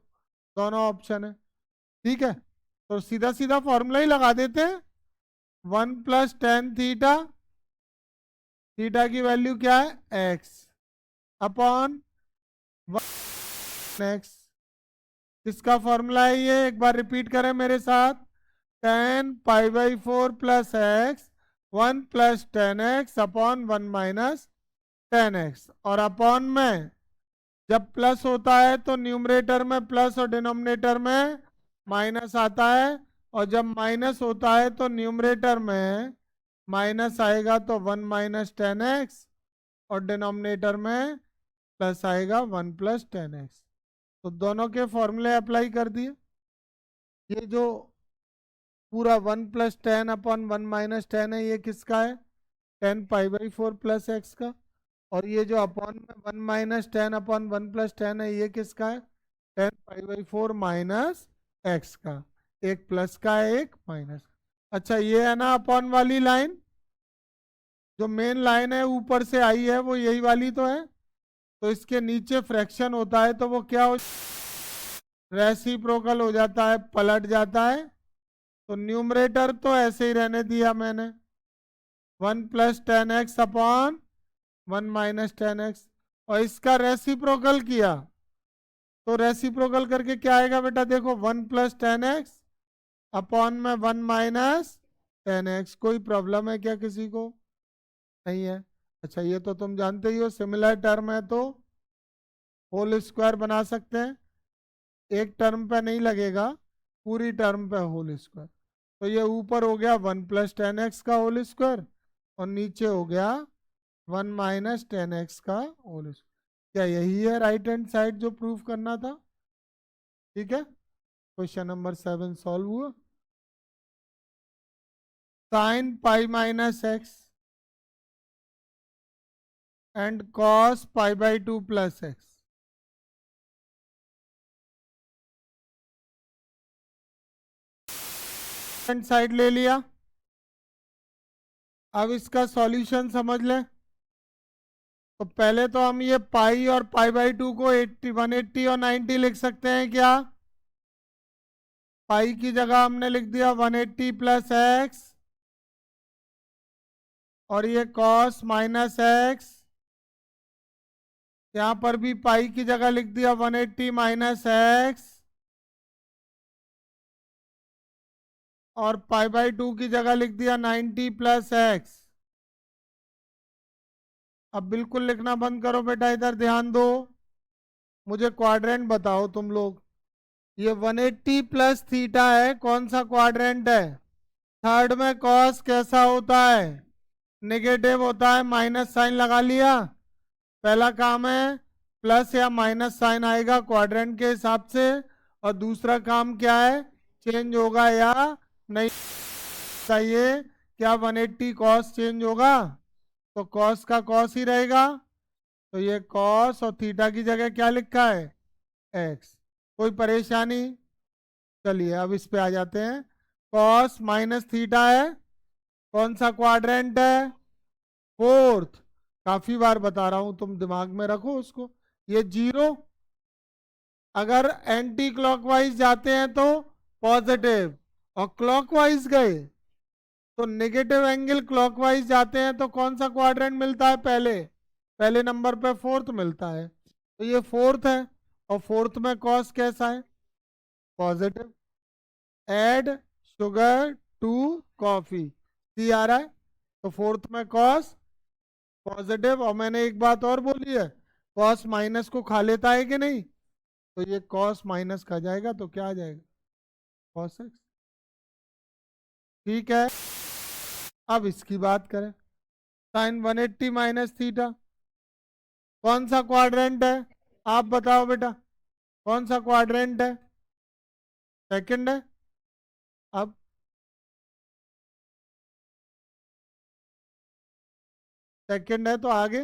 दोनों ऑप्शन है, ठीक है? तो सीधा सीधा फॉर्मूला ही लगा देते हैं। 1 प्लस टेन थीटा, थीटा की वैल्यू क्या है? X upon x. किसका फॉर्मूला है ये? एक बार रिपीट करें मेरे साथ। 10 पाई by 4 plus x 1 plus 10 x upon 1 minus 10 x, और अपॉन में जब प्लस होता है तो न्यूमरेटर में प्लस और डिनोमिनेटर में माइनस आता है, और जब माइनस होता है तो न्यूमरेटर में माइनस आएगा तो 1 - 10x, और डिनोमिनेटर में प्लस आएगा 1 + 10x। तो दोनों के फॉर्मूले अप्लाई कर दिए। ये जो पूरा 1 + 10/1 - 10 है, ये किसका है? 10π/4 + x का। और ये जो अपॉन में 1 - 10/1 + 10 है, ये किसका है? 10π/4 - x का। एक प्लस का है, एक माइनस। अच्छा, ये है ना अपॉन वाली लाइन, जो मेन लाइन है ऊपर से आई है, वो यही वाली तो है। तो इसके नीचे फ्रैक्शन होता है तो वो क्या हो, रेसिप्रोकल हो जाता है, पलट जाता है। तो न्यूमरेटर तो ऐसे ही रहने दिया मैंने, 1 + 10x/1 - 10x, और इसका रेसिप्रोकल किया तो रेसिप्रोकल करके क्या आएगा बेटा? देखो, 1 + 10x/(1 - 10x)। कोई प्रॉब्लम है क्या किसी को? नहीं है। अच्छा, ये तो तुम जानते ही हो, सिमिलर टर्म है तो होल स्क्वायर बना सकते हैं। एक टर्म पे नहीं लगेगा, पूरी टर्म पे होल स्क्वायर। तो ये ऊपर हो गया 1 + 10x का होल स्क्वायर, और नीचे हो गया 1 - 10x का होल स्क्वायर। क्या यही है राइट हैंड साइड जो प्रूफ करना था? ठीक है, क्वेश्चन नंबर 7 सॉल्व हुआ। sin π - x and cos π/2 + x। Hand side ले लिया। अब इसका सॉल्यूशन समझ लें। तो पहले तो हम ये पाई और π/2 को 80, 180 और 90 लिख सकते हैं क्या? पाई की जगह हमने लिख दिया 180 + x, और ये cos - x। यहाँ पर भी पाई की जगह लिख दिया 180 - x, और π/2 की जगह लिख दिया 90 + x। अब बिल्कुल लिखना बंद करो बेटा, इधर ध्यान दो, मुझे क्वाड्रेंट बताओ तुम लोग। ये 180 + थीटा है, कौन सा क्वाड्रेंट है? थर्ड में कॉस कैसा होता है? नेगेटिव होता है। माइनस साइन लगा लिया। पहला काम है प्लस या माइनस साइन आएगा क्वाड्रेंट के हिसाब से, और दूसरा काम क्या है? चेंज होगा या नहीं चाहिए। क्या 180 कॉस चेंज होगा? तो कॉस का कॉस ही रहेगा। तो ये कॉस, और थीटा की जगह क्या लिखा है? एक्स। कोई परेशानी? चलिए अब इस पे आ जाते हैं। कॉस - थीटा है, कौन सा क्वाड्रेंट है? फोर्थ। काफी बार बता रहा हूं, तुम दिमाग में रखो उसको। ये 0, अगर एंटी क्लॉकवाइज जाते हैं तो पॉजिटिव, और क्लॉकवाइज गए तो नेगेटिव एंगल क्लॉकवाइज जाते हैं तो कौन सा क्वाड्रेंट मिलता है? पहले पहले नंबर पे फोर्थ मिलता है। तो ये फोर्थ है, और फोर्थ में कॉस कैसा है? Positive. Add sugar to coffee, C आ रहा है, तो फोर्थ में कॉस पॉजिटिव। और मैंने एक बात और बोली है, कॉस माइनस को खा लेता है कि नहीं? तो ये कॉस माइनस खा जाएगा, तो क्या आ जाएगा? Cos x. ठीक है, अब इसकी बात करें। साइन 180 - थीटा कौन सा क्वाड्रेंट है? आप बताओ बेटा, कौन सा क्वाड्रेंट है? सेकंड है। अब सेकंड है तो आगे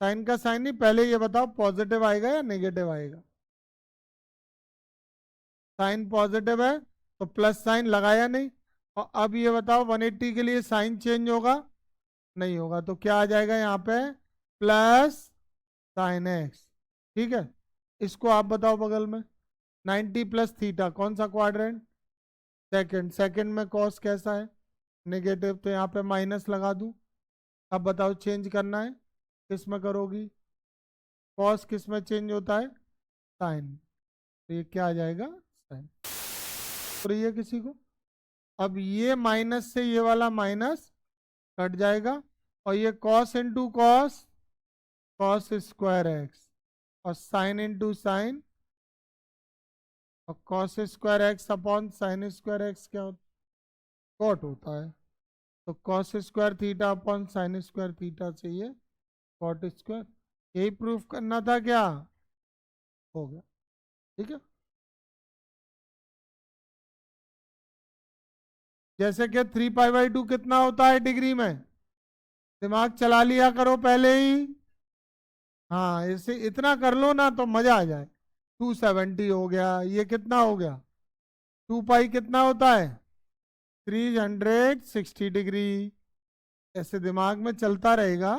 साइन का साइन नहीं, पहले ये बताओ पॉजिटिव आएगा या नेगेटिव आएगा? साइन पॉजिटिव है तो प्लस साइन लगाया नहीं। और अब ये बताओ 180 के लिए साइन चेंज होगा? नहीं होगा, तो क्या आ जाएगा यहाँ पे? Plus sine x. ठीक है, इसको आप बताओ बगल में। 90 + थीटा कौन सा क्वाड्रेंट? सेकंड। सेकंड में कॉस कैसा है? नेगेटिव, तो यहाँ पे माइनस लगा दूं। अब बताओ चेंज करना है किस में करोगी? कॉस किस में चेंज होता है? साइन। तो ये क्या आ जाएगा? साइन। तो ये किसी को, अब ये माइनस से ये वाला माइनस कट जाएगा, और ये cos into cos, cos square x, और साइन इंटू साइन, और cos square x upon sine square x क्या होता है? कॉट होता है। तो cos square theta upon sine square theta से ये कॉट स्क्वायर। यही प्रूफ करना था क्या? हो गया। ठीक है। जैसे कि 3 पाई/2 कितना होता है डिग्री में? दिमाग चला लिया करो पहले ही। हाँ, इसे इतना कर लो ना तो मजा आ जाए। 270 हो गया, ये कितना हो गया? 2 पाई कितना होता है? 360 डिग्री। ऐसे दिमाग में चलता रहेगा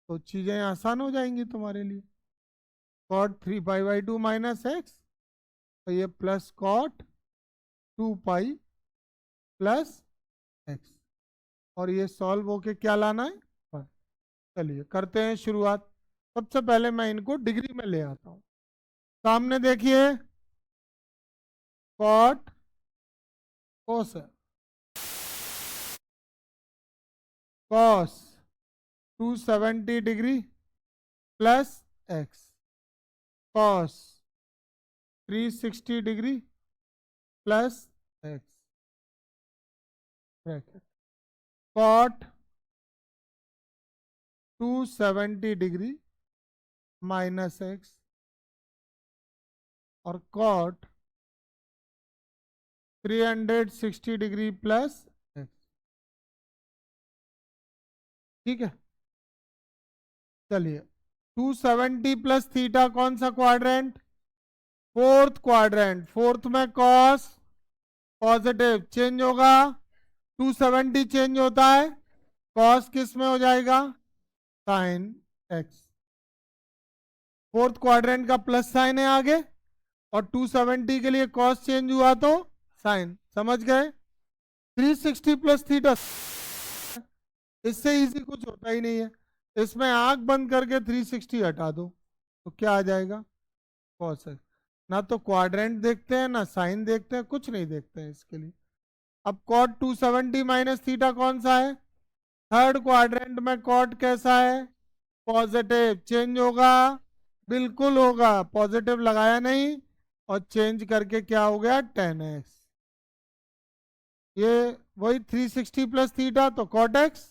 तो चीजें आसान हो जाएंगी तुम्हारे लिए। कॉट 3 पाई/2 माइनस एक्स, और ये plus cot 2 pi plus x, और ये सॉल्व होके क्या लाना है? वन। चलिए करते हैं शुरुआत। सबसे पहले मैं इनको डिग्री में ले आता हूँ। सामने देखिए, कॉट कोस है, cos 270 degree plus x, cos 360 degree plus x, bracket, cot 270 degree minus x, और कॉट 360 डिग्री प्लस एक्स। ठीक है। चलिए, 270 प्लस थीटा कौन सा क्वाड्रेंट? Fourth quadrant. फोर्थ में कॉस पॉजिटिव चेंज होगा, 270 चेंज होता है, कॉस किस में हो जाएगा? Sine x. फोर्थ क्वाड्रेंट का प्लस साइन है आगे, और 270 के लिए कॉस चेंज हुआ तो साइन। समझ गए? 360 प्लस थीटा, इससे इजी कुछ होता ही नहीं है। इसमें आंख बंद करके 360 हटा दो तो क्या आ जाएगा? Cos x. ना तो क्वाड्रेंट देखते हैं ना साइन देखते हैं, कुछ नहीं देखते हैं इसके लिए। अब कॉट 270 माइनस थीटा कौन सा है? थर्ड क्वाड्रेंट में कॉट कैसा है? पॉजिटिव चेंज होगा, बिल्कुल होगा, पॉजिटिव लगाया नहीं, और चेंज करके क्या हो गया? 10x। ये वही 360 प्लस थीटा तो कॉट एक्स।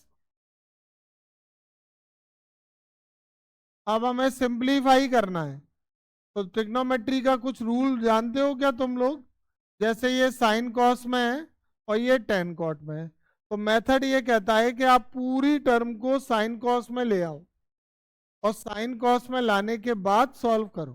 अब हमें सिंप्लीफाई करना है, तो ट्रिग्नोमेट्री का कुछ रूल जानते हो क्या तुम लोग? जैसे ये साइन कॉस में है और ये टेन कॉट में है, तो मेथड ये कहता है कि आप पूरी टर्म को साइन कॉस में ले आओ, और साइन कॉस में लाने के बाद सॉल्व करो।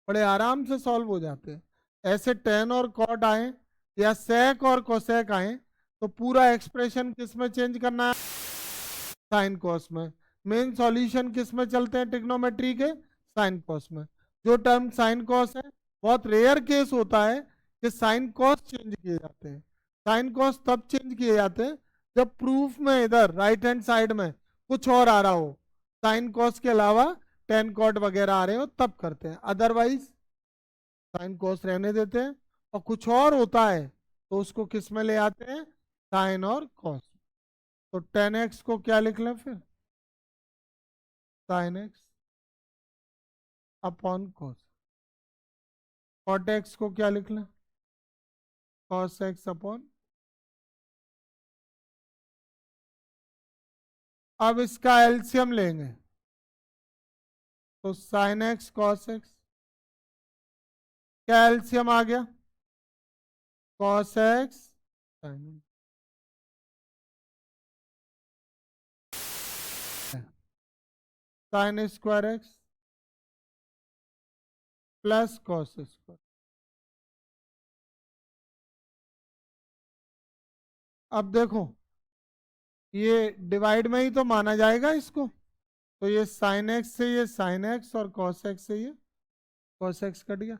बड़े आराम से सॉल्व हो जाते हैं। ऐसे टेन और कॉट आए या सेक और कोसेक आए तो पूरा एक्सप्रेशन किस में चेंज करना है? साइन कॉस में। मेन सॉल्यूशन किस में चलते हैं ट्रिग्नोमेट्री के? साइन कॉस में। जो टर्म साइन कॉस है, बहुत रेयर केस होता है कि साइन कॉस चेंज किए जाते हैं। साइन कॉस तब चेंज किए जाते हैं जब प्रूफ में इधर राइट हैंड साइड में कुछ और आ रहा हो, साइन कॉस के अलावा टेन कॉट वगैरह आ रहे हो, तब करते हैं। अदरवाइज साइन कॉस रहने देते हैं, और कुछ और होता है तो उसको किस में ले आते हैं? साइन और कॉस। तो 10x को क्या लिख लें फिर? Sine x upon cos. Cot x को क्या लिख लें? Cos x upon. अब इसका एलसीएम लेंगे तो साइन एक्स कॉस एक्स, क्या एलसीएम आ गया? Cos x sine, sine square x plus cos square. अब देखो, ये डिवाइड में ही तो माना जाएगा इसको, तो ये साइन एक्स से ये साइन एक्स, और कॉस एक्स से ये कॉस एक्स कट गया।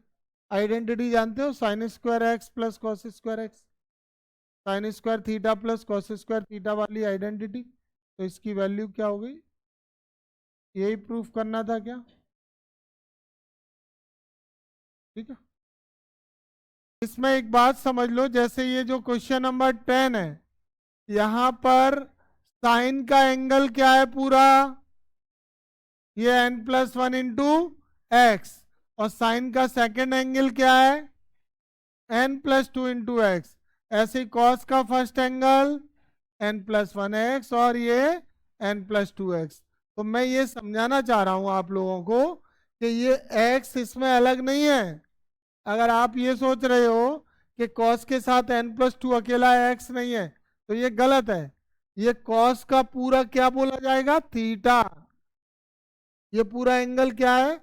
आइडेंटिटी जानते हो? Sign square x plus cos square x, sign square theta plus cos square theta वाली आइडेंटिटी। तो इसकी वैल्यू क्या हो गई? यही प्रूफ करना था क्या? ठीक है। इसमें एक बात समझ लो, जैसे ये जो क्वेश्चन नंबर 10 है, यहाँ पर साइन का एंगल क्या है पूरा, ये n+1 इंटू एक्स, और साइन का सेकेंड एंगल क्या है, n+2 इंटू एक्स। ऐसे कॉस का फर्स्ट एंगल n+1 x और ये n+2 x। तो मैं ये समझाना चाह रहा हूं आप लोगों को कि ये x इसमें अलग नहीं है। अगर आप ये सोच रहे हो कि कॉस के साथ n+2 अकेला x नहीं है, तो ये गलत है। ये कॉस का पूरा क्या बोला जाएगा, थीटा। ये पूरा एंगल क्या है,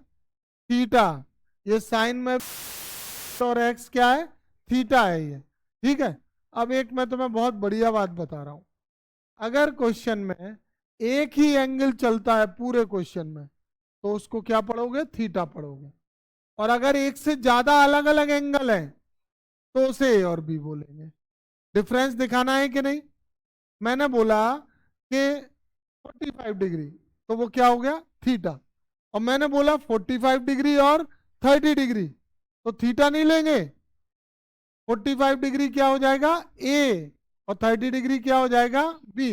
थीटा। ये साइन में और एक्स क्या है, थीटा है ये। ठीक है। अब एक मैं तुम्हें बहुत बढ़िया बात बता रहा हूं। अगर क्वेश्चन में एक ही एंगल चलता है पूरे क्वेश्चन में, तो उसको क्या पढ़ोगे, थीटा पढ़ोगे। और अगर एक से ज्यादा अलग अलग एंगल है, तो उसे ए और बी बोलेंगे। डिफरेंस दिखाना है कि नहीं। मैंने बोला कि 45 डिग्री, तो वो क्या हो गया, थीटा। और मैंने बोला 45 डिग्री और 30 डिग्री, तो थीटा नहीं लेंगे। 45 डिग्री क्या हो जाएगा, ए, और 30 डिग्री क्या हो जाएगा, बी।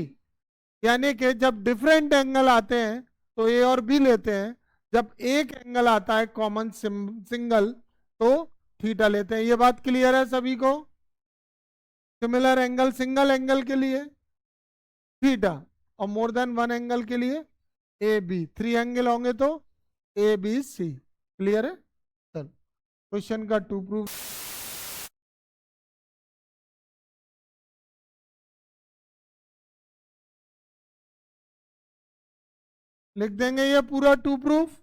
यानी कि जब डिफरेंट एंगल आते हैं तो ए और बी लेते हैं, जब एक एंगल आता है कॉमन सिंगल, तो थीटा लेते हैं। ये बात क्लियर है सभी को। सिमिलर एंगल सिंगल एंगल के लिए थीटा, और मोर देन वन एंगल के लिए ए बी। थ्री एंगल होंगे तो ए बी सी। क्लियर है। चलो क्वेश्चन का टू प्रूफ लिख देंगे, ये पूरा टू प्रूफ।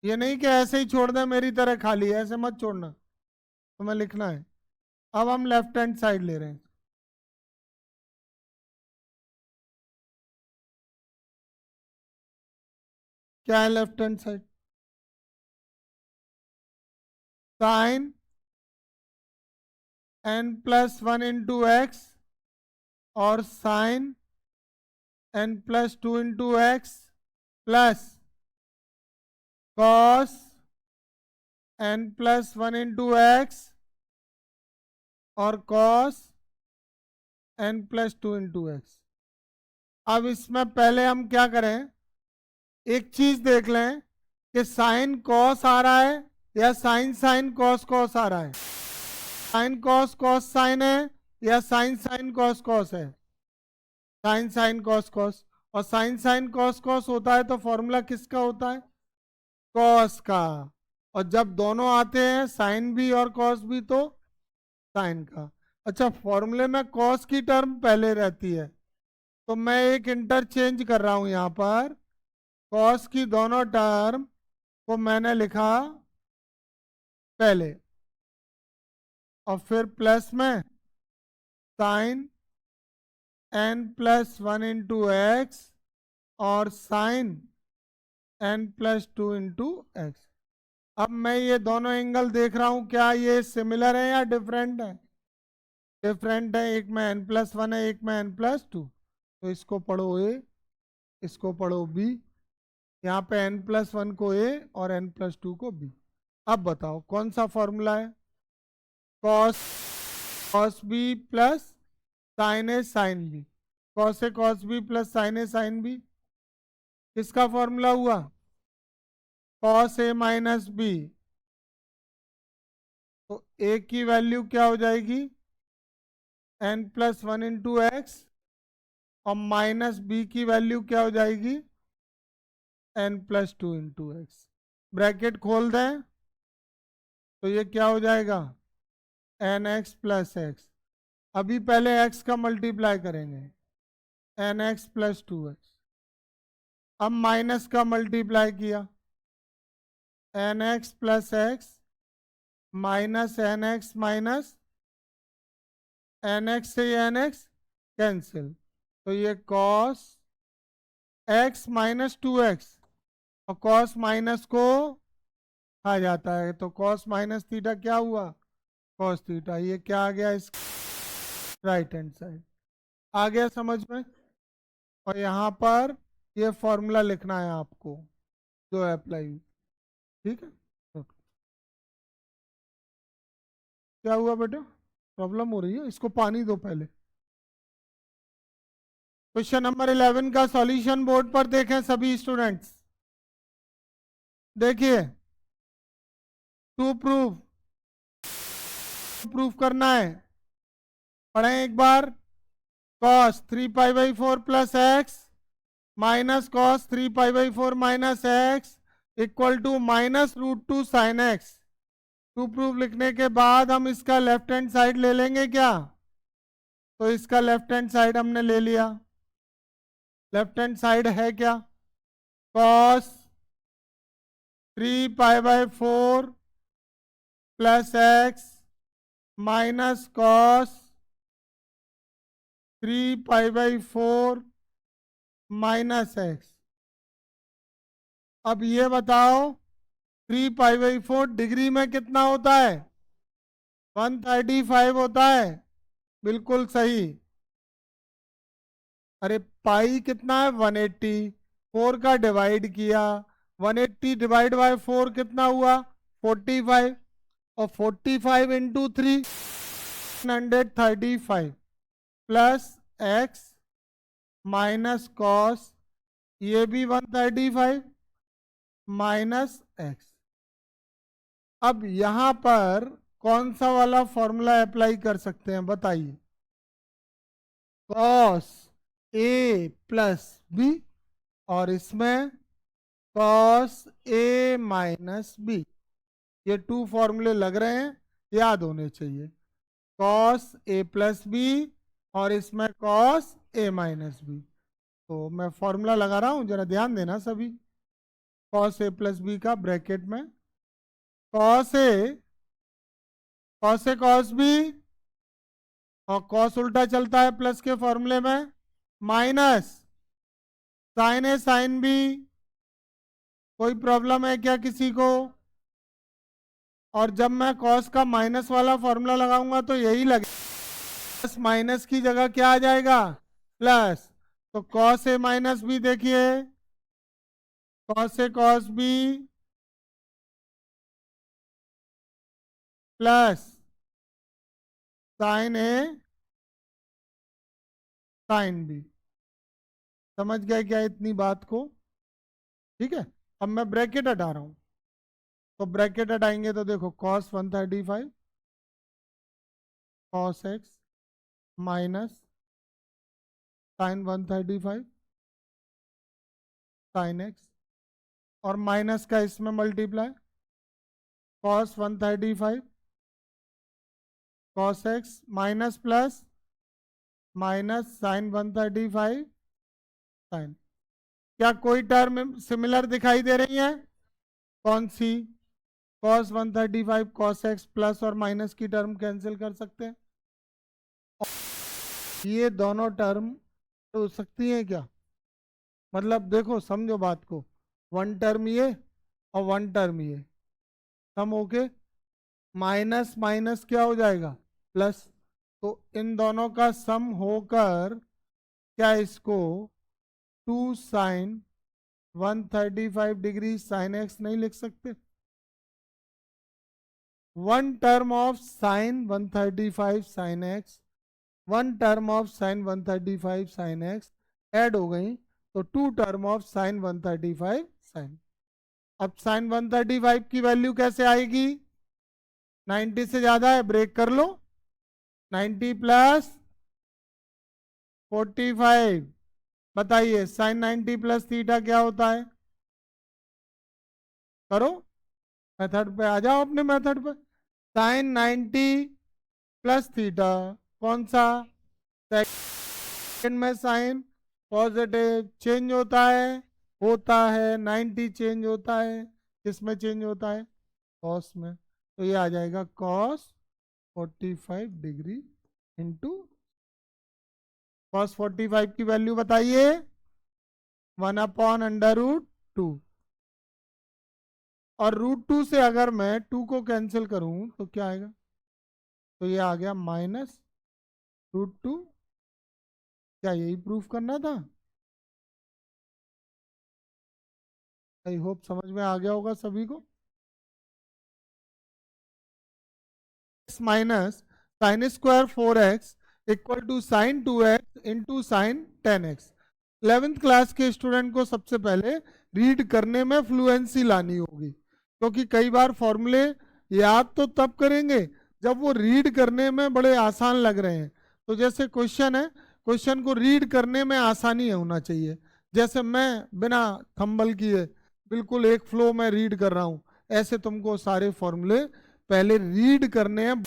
ये नहीं कि ऐसे ही छोड़ दें मेरी तरह खाली, ऐसे मत छोड़ना, तुम्हें लिखना है। अब हम लेफ्ट हैंड साइड ले रहे हैं। क्या है left hand side, sine n+1 into x और sine n+2 into x plus cos n+1 into x और कॉस n+2 इंटू एक्स। अब इसमें पहले हम क्या करें, एक चीज देख लें कि साइन कॉस आ रहा है या साइन साइन कॉस कॉस आ रहा है। साइन कॉस कॉस साइन है या साइन साइन कॉस कॉस है, साइन साइन कॉस कॉस। और साइन साइन कॉस कॉस होता है तो फॉर्मूला किसका होता है, कॉस का। और जब दोनों आते हैं साइन भी और कॉस भी, तो साइन का। अच्छा, फॉर्मूले में कॉस की टर्म पहले रहती है, तो मैं एक इंटरचेंज कर रहा हूं यहां पर। कॉस की दोनों टर्म को मैंने लिखा पहले, और फिर प्लस में साइन n+1 इंटू एक्स और साइन n+2 इंटू एक्स। अब मैं ये दोनों एंगल देख रहा हूं, क्या ये सिमिलर है या डिफरेंट है, डिफरेंट है। एक में n+1 है, एक में n+2। तो इसको पढ़ो ए, इसको पढ़ो बी। यहाँ पे n+1 को ए और n+2 को बी। अब बताओ कौन सा फॉर्मूला है, cos cos B plus sine A sine B. Cos A cos B plus sine A sine B किसका फॉर्मूला हुआ, कॉस ए माइनस बी। तो ए की वैल्यू क्या हो जाएगी, n+1 इंटू एक्स, और माइनस बी की वैल्यू क्या हो जाएगी, n+2 इंटू एक्स। ब्रैकेट खोल दें तो ये क्या हो जाएगा, nx प्लस एक्स। अभी पहले x का मल्टीप्लाई करेंगे, nx+2x। अब माइनस का मल्टीप्लाई किया, nx plus x minus nx minus nx से nx कैंसिल, तो ये cos x माइनस 2x, और cos माइनस को आ जाता है, तो cos माइनस थीटा क्या हुआ, cos थीटा। ये क्या आ गया, इस राइट हैंड साइड। आ गया समझ में। और यहाँ पर ये फॉर्मूला लिखना है आपको जो अप्लाई। ठीक है। ओके। क्या हुआ बेटा, प्रॉब्लम हो रही है, इसको पानी दो पहले। क्वेश्चन नंबर 11 का सॉल्यूशन बोर्ड पर देखें सभी स्टूडेंट्स। देखिए, टू प्रूफ करना है, पढ़ें एक बार। कॉस 3 पाई/4 प्लस एक्स माइनस कॉस 3 पाई/4 minus x equal to -√2 sine x. To proof लिखने के बाद हम इसका लेफ्ट हैंड साइड ले लेंगे क्या? तो इसका लेफ्ट हैंड साइड हमने ले लिया। लेफ्ट हैंड साइड है क्या? कॉस 3 पाई/4 प्लस एक्स माइनस कॉस 3 पाई/4 माइनस एक्स। अब ये बताओ 3 पाई/4 डिग्री में कितना होता है? 135 होता है। बिल्कुल सही। अरे पाई कितना है? 180। 4 का डिवाइड किया, 180 डिवाइड बाय 4 कितना हुआ? 45। और 45 into 3 135 plus x minus cos, ये भी 135 माइनस एक्स। अब यहां पर कौन सा वाला फॉर्मूला अप्लाई कर सकते हैं बताइए? कॉस ए प्लस बी और इसमें कॉस ए माइनस बी। ये टू फॉर्मूले लग रहे हैं, याद होने चाहिए। कॉस ए प्लस बी और इसमें कॉस ए माइनस बी। तो मैं फॉर्मूला लगा रहा हूं, जरा ध्यान देना सभी। कॉस ए प्लस बी का ब्रैकेट में कॉस ए कॉस बी, और कॉस उल्टा चलता है प्लस के फॉर्मूले में, minus sine A sine B. कोई प्रॉब्लम है क्या किसी को? और जब मैं कॉस का माइनस वाला फॉर्मूला लगाऊंगा तो यही लगे, प्लस माइनस की जगह क्या आ जाएगा? प्लस। तो कॉस ए माइनस बी देखिए, cos A cos B plus sine A sine B. समझ गए क्या इतनी बात को? ठीक है। अब मैं ब्रैकेट हटा रहा हूं, तो ब्रैकेट हटाएंगे तो देखो cos 135 cos x minus sine 135 sine x, और माइनस का इसमें multiply, cos 135 cos x minus plus minus sine 135 sine. क्या कोई टर्म सिमिलर दिखाई दे रही है? कौन सी? कॉस 135 कॉस एक्स प्लस और माइनस की टर्म कैंसिल कर सकते हैं। ये दोनों टर्म हो सकती हैं क्या? मतलब देखो, समझो बात को, वन टर्म ये और वन टर्म ये सम होके माइनस माइनस क्या हो जाएगा? प्लस। तो इन दोनों का सम होकर क्या इसको 2 साइन 135 डिग्री साइन एक्स नहीं लिख सकते? One term of sine 135 sine x, one term of sine 135 sine x add हो गई, तो two term of sine 135 sine. अब साइन 135 की वैल्यू कैसे आएगी? 90 से ज्यादा है, ब्रेक कर लो। 90 प्लस 45, बताइए साइन 90 प्लस थीटा क्या होता है? करो, मेथड पे आ जाओ, अपने मेथड पे। साइन 90 प्लस थीटा कौन सा? सेकंड में साइन पॉजिटिव चेंज होता है 90 चेंज होता है, किसमें चेंज होता है? कॉस में। तो ये आ जाएगा कॉस 45 डिग्री इंटू कॉस 45 की वैल्यू बताइए? 1/√2। और √2 से अगर मैं 2 को कैंसिल करूं तो क्या आएगा? तो ये आ गया -√2। क्या यही प्रूफ करना था? आई होप समझ में आ गया होगा सभी को। Minus sine square 4x equal to sine 2x into sine 10x। 11th class के स्टूडेंट को सबसे पहले रीड करने में फ्लुएंसी लानी होगी, क्योंकि कई बार फॉर्मूले याद तो तब करेंगे जब वो रीड करने में बड़े आसान लग रहे हैं। तो जैसे क्वेश्चन है, क्वेश्चन को रीड करने में आसानी होना चाहिए। जैसे मैं बिना थंबल किए बिल्कुल एक फ्लो में रीड कर रहा हूँ, ऐसे तुमको सारे फॉर्मूले पहले रीड करने हैं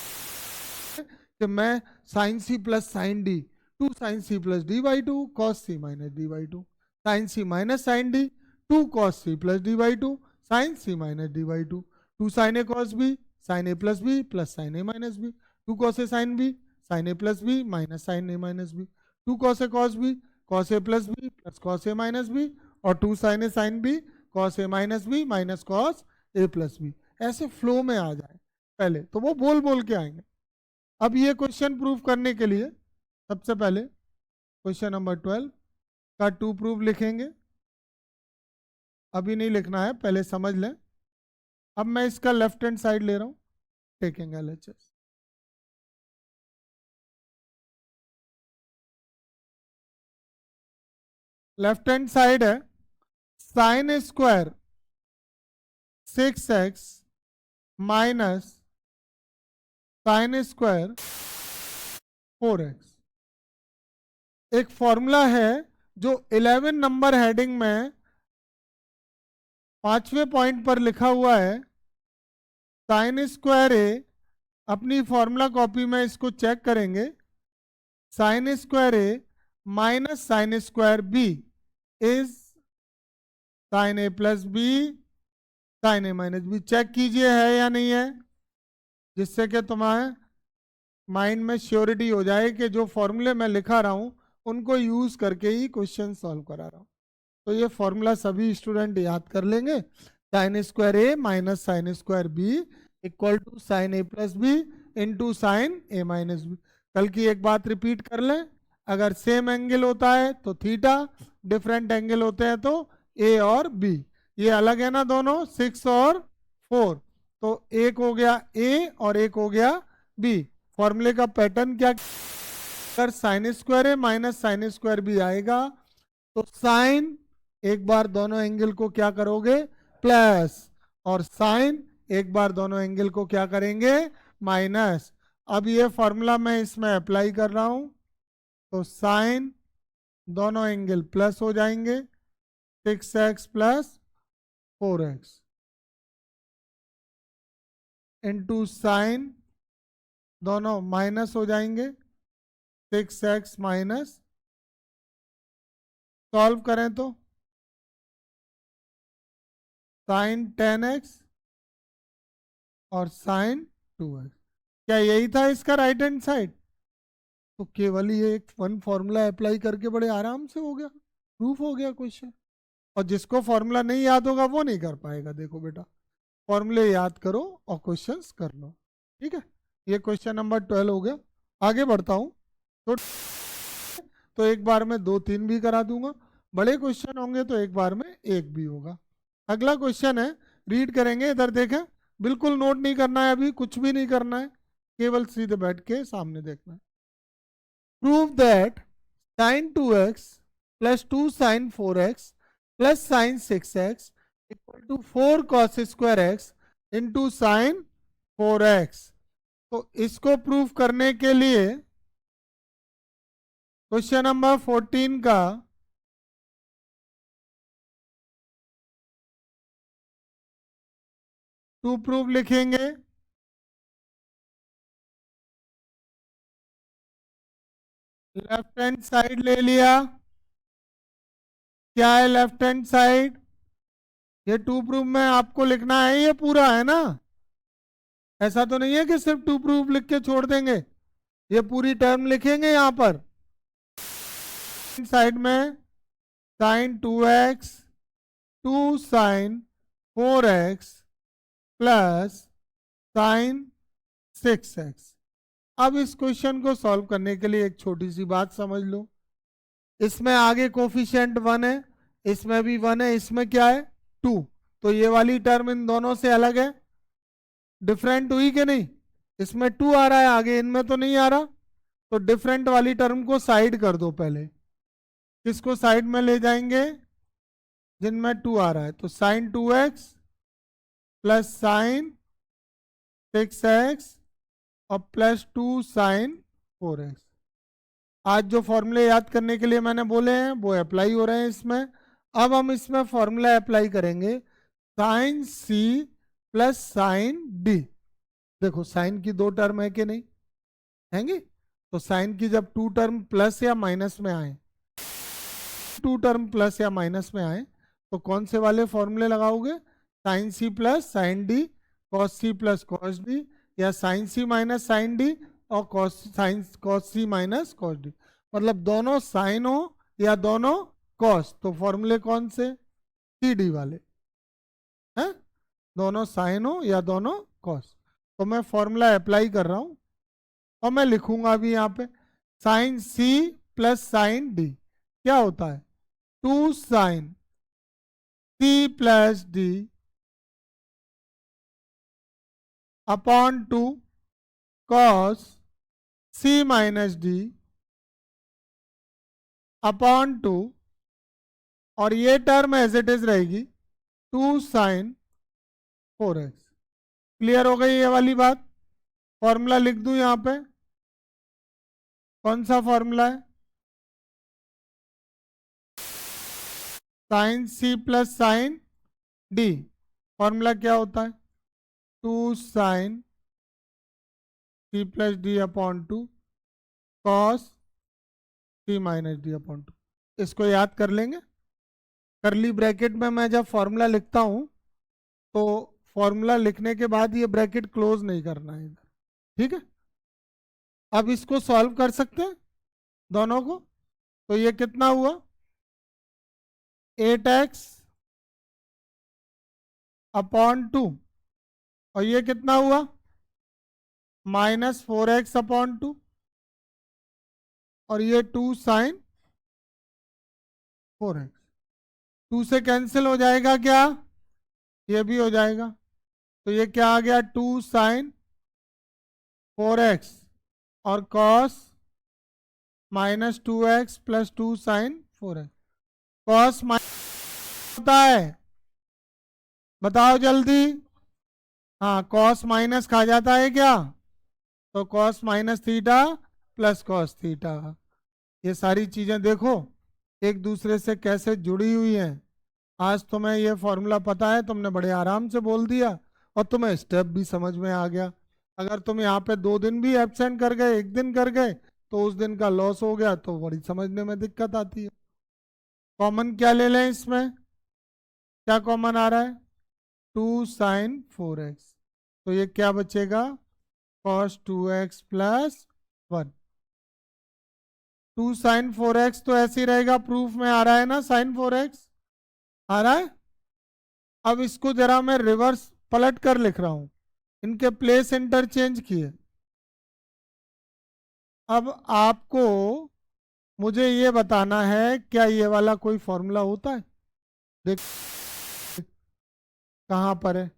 कि मैं sine C plus sine D, two sine C plus D by two cos C minus D by two, sine C minus sine D, two cos C plus D by two, sine C minus D by two, two sine A cos B, sine A plus B plus sine A minus B, two cos A sine B, sine A plus B minus sine A minus B, two cos A cos B, cos A plus B plus cos A minus B, और two sine A sine B, cos A minus B minus cos A plus B. ऐसे flow में आ जाए पहले तो वो बोल बोल के आएंगे। अब ये क्वेश्चन प्रूव करने के लिए सबसे पहले क्वेश्चन नंबर 12 का टू प्रूफ लिखेंगे। अभी नहीं लिखना है, पहले समझ लें। अब मैं इसका लेफ्ट हैंड साइड ले रहा हूं, taking LHS। Left hand side है sine square 6x minus sine square 4x। एक फॉर्मूला है जो 11 नंबर हेडिंग में 5वें पॉइंट पर लिखा हुआ है। साइन स्क्वायर ए, अपनी फॉर्मूला कॉपी में इसको चेक करेंगे, sine square A minus sine square B is sine A plus B sine A minus B. Check कीजिए है या नहीं है, जिससे कि तुम्हारे माइंड में श्योरिटी हो जाए कि जो फॉर्मूले मैं लिखा रहा हूँ उनको यूज करके ही क्वेश्चन सॉल्व करा रहा हूँ। तो ये फॉर्मूला सभी स्टूडेंट याद कर लेंगे। Sine square A minus sine square B equal to sine A plus B into sine A minus B. कल की एक बात रिपीट कर लें, अगर सेम एंगल होता है तो थीटा, डिफरेंट एंगल होते हैं तो ए और बी। ये अलग है ना दोनों, 6 और 4, तो एक हो गया ए और एक हो गया बी। फॉर्मूले का पैटर्न क्या, अगर sign square A minus sine square B आएगा तो साइन एक बार दोनों एंगल को क्या करोगे प्लस, और साइन एक बार दोनों एंगल को क्या करेंगे माइनस। अब ये फॉर्मूला मैं इसमें अप्लाई कर रहा हूं तो साइन दोनों एंगल प्लस हो जाएंगे, 6x plus 4x into sign दोनों माइनस हो जाएंगे, 6x माइनस, सॉल्व करें तो साइन 10x और साइन 2x। क्या यही था इसका राइट हैंड साइड? तो केवल ये एक वन फॉर्मूला अप्लाई करके बड़े आराम से हो गया, प्रूफ हो गया क्वेश्चन। और जिसको फॉर्मूला नहीं याद होगा वो नहीं कर पाएगा। देखो बेटा, फॉर्मूले याद करो और क्वेश्चंस कर लो, ठीक है। ये क्वेश्चन नंबर 12 हो गया। आगे बढ़ता हूँ तो एक बार में 2-3 भी करा दूंगा, बड़े क्वेश्चन होंगे तो एक बार में एक भी होगा। अगला क्वेश्चन है, रीड करेंगे, इधर देखें, बिल्कुल नोट नहीं करना है, अभी कुछ भी नहीं करना है, केवल सीधे बैठ के सामने देखना है। Prove that sine 2x plus 2 sine 4x plus sine 6x equal to 4 cos square x into sine 4x। तो इसको प्रूव करने के लिए क्वेश्चन नंबर 14 का टू प्रूफ लिखेंगे। लेफ्ट हैंड साइड ले लिया, क्या है लेफ्ट हैंड साइड, ये टू प्रूफ में आपको लिखना है, ये पूरा है ना, ऐसा तो नहीं है कि सिर्फ टू प्रूफ लिख के छोड़ देंगे, ये पूरी टर्म लिखेंगे यहाँ पर। साइड में sign 2x 2 sine 4x plus sine 6x। अब इस क्वेश्चन को सॉल्व करने के लिए एक छोटी सी बात समझ लो, इसमें आगे कोफिशिएंट 1 है, इसमें भी 1 है, इसमें क्या है 2, तो ये वाली टर्म इन दोनों से अलग है, डिफरेंट हुई कि नहीं, इसमें 2 आ रहा है आगे, इनमें तो नहीं आ रहा, तो डिफरेंट वाली टर्म को साइड कर दो पहले। किसको साइड में ले जाएंगे? जिनमें 2 आ रहा है, तो sign 2x plus sine 6x और प्लस 2 साइन 4x। आज जो फॉर्मूले याद करने के लिए मैंने बोले हैं वो अप्लाई हो रहे हैं इसमें। अब हम इसमें फॉर्मूला अप्लाई करेंगे sine c plus sine d। देखो साइन की 2 टर्म है कि नहीं, हैंगी? तो साइन की जब 2 टर्म प्लस या माइनस में आए, 2 टर्म प्लस या माइनस में आए, तो कौन से वाले फॉर्मूले लगाओगे? Sine C plus sine D, cos C plus cos D, या sine C minus sine D और cos C minus cos D. मतलब दोनों साइन हो या दोनों कॉस, तो फॉर्मूले कौन से? सी डी वाले हैं। दोनों साइन हो या दोनों कॉस। तो मैं फॉर्मूला अप्लाई कर रहा हूं और मैं लिखूंगा अभी यहाँ पे sine C plus sine D क्या होता है? 2 sine c plus D upon 2 cos c minus D upon 2, और ये टर्म एज इट इज रहेगी 2 साइन 4x। क्लियर हो गई ये वाली बात? फॉर्मूला लिख दूं यहाँ पे? कौन सा फॉर्मूला है? Sine c plus sine D formula क्या होता है? 2 sine c plus D upon 2 cos c minus D upon 2। इसको याद कर लेंगे। करली ब्रैकेट में मैं जब फॉर्मूला लिखता हूं तो फॉर्मूला लिखने के बाद ये ब्रैकेट क्लोज नहीं करना है इधर, ठीक है? अब इसको सॉल्व कर सकते हैं दोनों को। तो ये कितना हुआ? 8x अपॉन 2, और ये कितना हुआ? माइनस 4x अपॉन 2, और ये 2 साइन 4x। 2 से कैंसिल हो जाएगा क्या? ये भी हो जाएगा। तो ये क्या आ गया? 2 साइन 4x और cos minus 2x plus 2 sine 4x। Cos minus होता है, बताओ जल्दी। हाँ, कॉस माइनस खा जाता है क्या? तो cos minus theta plus cos theta. ये सारी चीजें देखो एक दूसरे से कैसे जुड़ी हुई हैं। आज तुम्हें ये फॉर्मूला पता है, तुमने बड़े आराम से बोल दिया और तुम्हें स्टेप भी समझ में आ गया। अगर तुम यहाँ पे 2 दिन भी एब्सेंट कर गए, 1 दिन कर गए, तो उस दिन का लॉस हो गया, तो बड़ी समझने में दिक्कत आती है। कॉमन क्या ले लें इसमें? क्या कॉमन आ रहा है? 2 साइन 4x। तो ये क्या बचेगा? cos 2x plus 1। 2 sine 4x तो ऐसे ही रहेगा, प्रूफ में आ रहा है ना साइन 4x आ रहा है। अब इसको जरा मैं रिवर्स पलट कर लिख रहा हूं, इनके प्लेस इंटरचेंज किए। अब आपको मुझे ये बताना है क्या ये वाला कोई फॉर्मूला होता है? देख कहां पर है?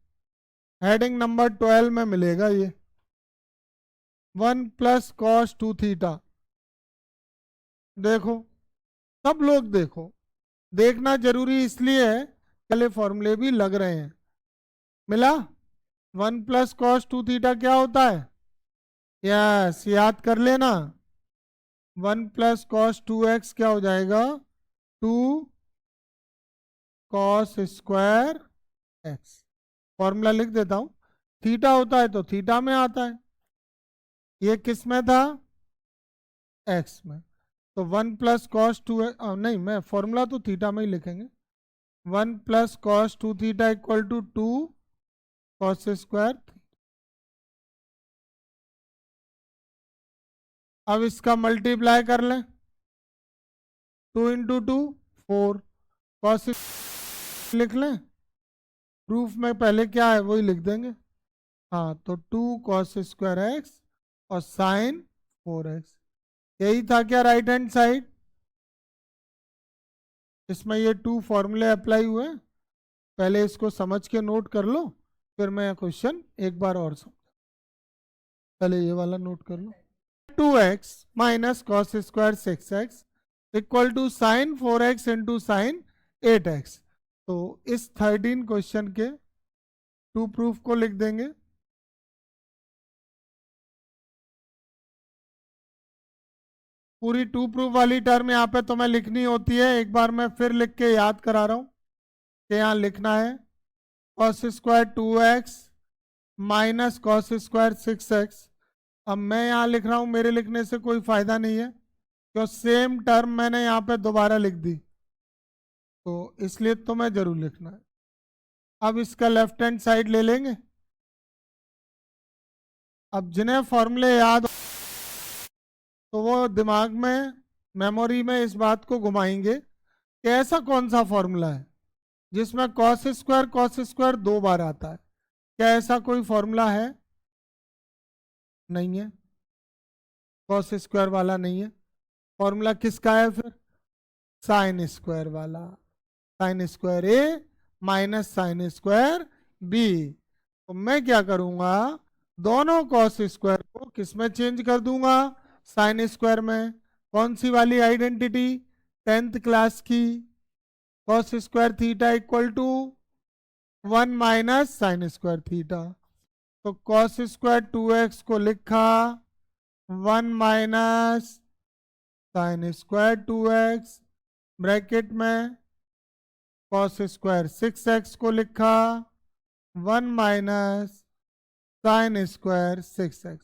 हेडिंग नंबर 12 में मिलेगा ये 1 प्लस कॉस 2 थीटा। देखो सब लोग देखो, देखना जरूरी इसलिए है पहले फॉर्मूले भी लग रहे हैं। मिला? 1 प्लस कॉस 2 थीटा क्या होता है? यस, याद कर लेना। 1 प्लस कॉस 2x क्या हो जाएगा? 2 कॉस स्क्वायर x। फॉर्मूला लिख देता हूं। थीटा होता है तो थीटा में आता है, ये किस में था? x में। तो 1 प्लस कॉस 2 नहीं, मैं फॉर्मूला तो थीटा में ही लिखेंगे। 1 plus cos 2 theta equal to 2 cos square. अब इसका मल्टीप्लाई कर लें, 2 इंटू 2 4 कॉस लिख लें। प्रूफ में पहले क्या है वही लिख देंगे। हाँ, तो 2 कॉस स्क्वायर एक्स और साइन 4x। यही था क्या राइट हैंड साइड? इसमें ये 2 फॉर्मूले अप्लाई हुए। पहले इसको समझ के नोट कर लो, फिर मैं क्वेश्चन एक बार और समझ। पहले ये वाला नोट कर लो। 2x minus cos square 6x equal to sine 4x into sine 8x। तो इस 13 क्वेश्चन के टू प्रूफ को लिख देंगे। पूरी टू प्रूफ वाली टर्म यहाँ पे तुम्हें लिखनी होती है, एक बार मैं फिर लिख के याद करा रहा हूँ कि यहाँ लिखना है cos square 2x minus cos square 6x। अब मैं यहाँ लिख रहा हूँ, मेरे लिखने से कोई फायदा नहीं है क्यों सेम टर्म मैंने यहाँ पे दोबारा लिख दी, तो इसलिए तुम्हें जरूर लिखना है। अब इसका लेफ्ट हैंड साइड ले लेंगे। अब जिन्हें फॉर्मूले याद तो वो दिमाग में मेमोरी में इस बात को घुमाएंगे कि ऐसा कौन सा फॉर्मूला है जिसमें कॉस स्क्वायर 2 बार आता है। क्या ऐसा कोई फॉर्मूला है? नहीं है, कॉस स्क्वायर वाला नहीं है। फॉर्मूला किसका है फिर? साइन स्क्वायर वाला, sign square A minus sine square B. तो मैं क्या करूंगा, दोनों कॉस स्क्वायर को किस में चेंज कर दूंगा? साइन स्क्वायर में। कौन सी वाली आइडेंटिटी? 10th क्लास की। Cos square theta equal to 1 minus sine square theta. तो कॉस स्क्वायर 2x को लिखा 1 minus sine square 2x bracket में, कॉस स्क्वायर 6x को लिखा 1 minus sine square 6x।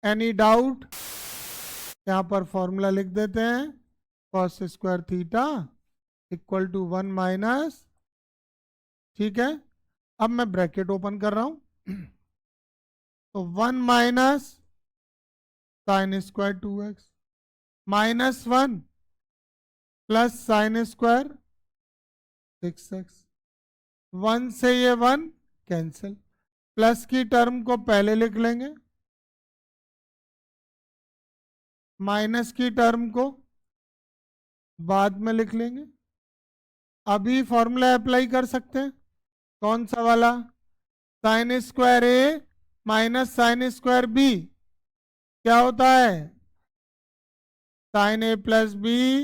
Any doubt? यहाँ पर फॉर्मूला लिख देते हैं cos square theta equal to 1 minus, ठीक है। अब मैं ब्रैकेट ओपन कर रहा हूं तो 1 minus sine square 2x minus 1 plus sign square 6x। 1 से ये 1 कैंसिल, प्लस की टर्म को पहले लिख लेंगे, माइनस की टर्म को बाद में लिख लेंगे। अभी फॉर्मूला अप्लाई कर सकते हैं, कौन सा वाला? Sign square A minus sine square B क्या होता है? Sine A plus B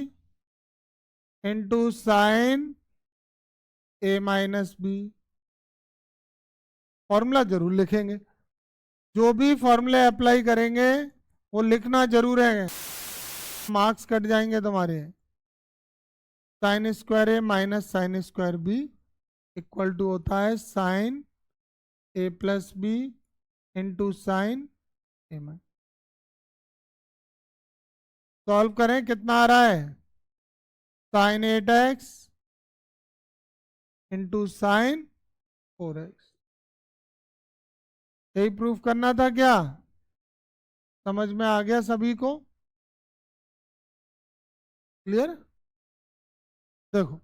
into sine A minus B. Formula जरूर लिखेंगे, जो भी फॉर्मूले अप्लाई करेंगे वो लिखना जरूर है, मार्क्स कट जाएंगे तुम्हारे। Sine square A minus sine square B equal to होता है sine A plus B into sine A minus. Solve करें, कितना आ रहा है? Sine 8x into sine 4x। यही प्रूफ करना था क्या? समझ में आ गया सभी को? क्लियर? देखो,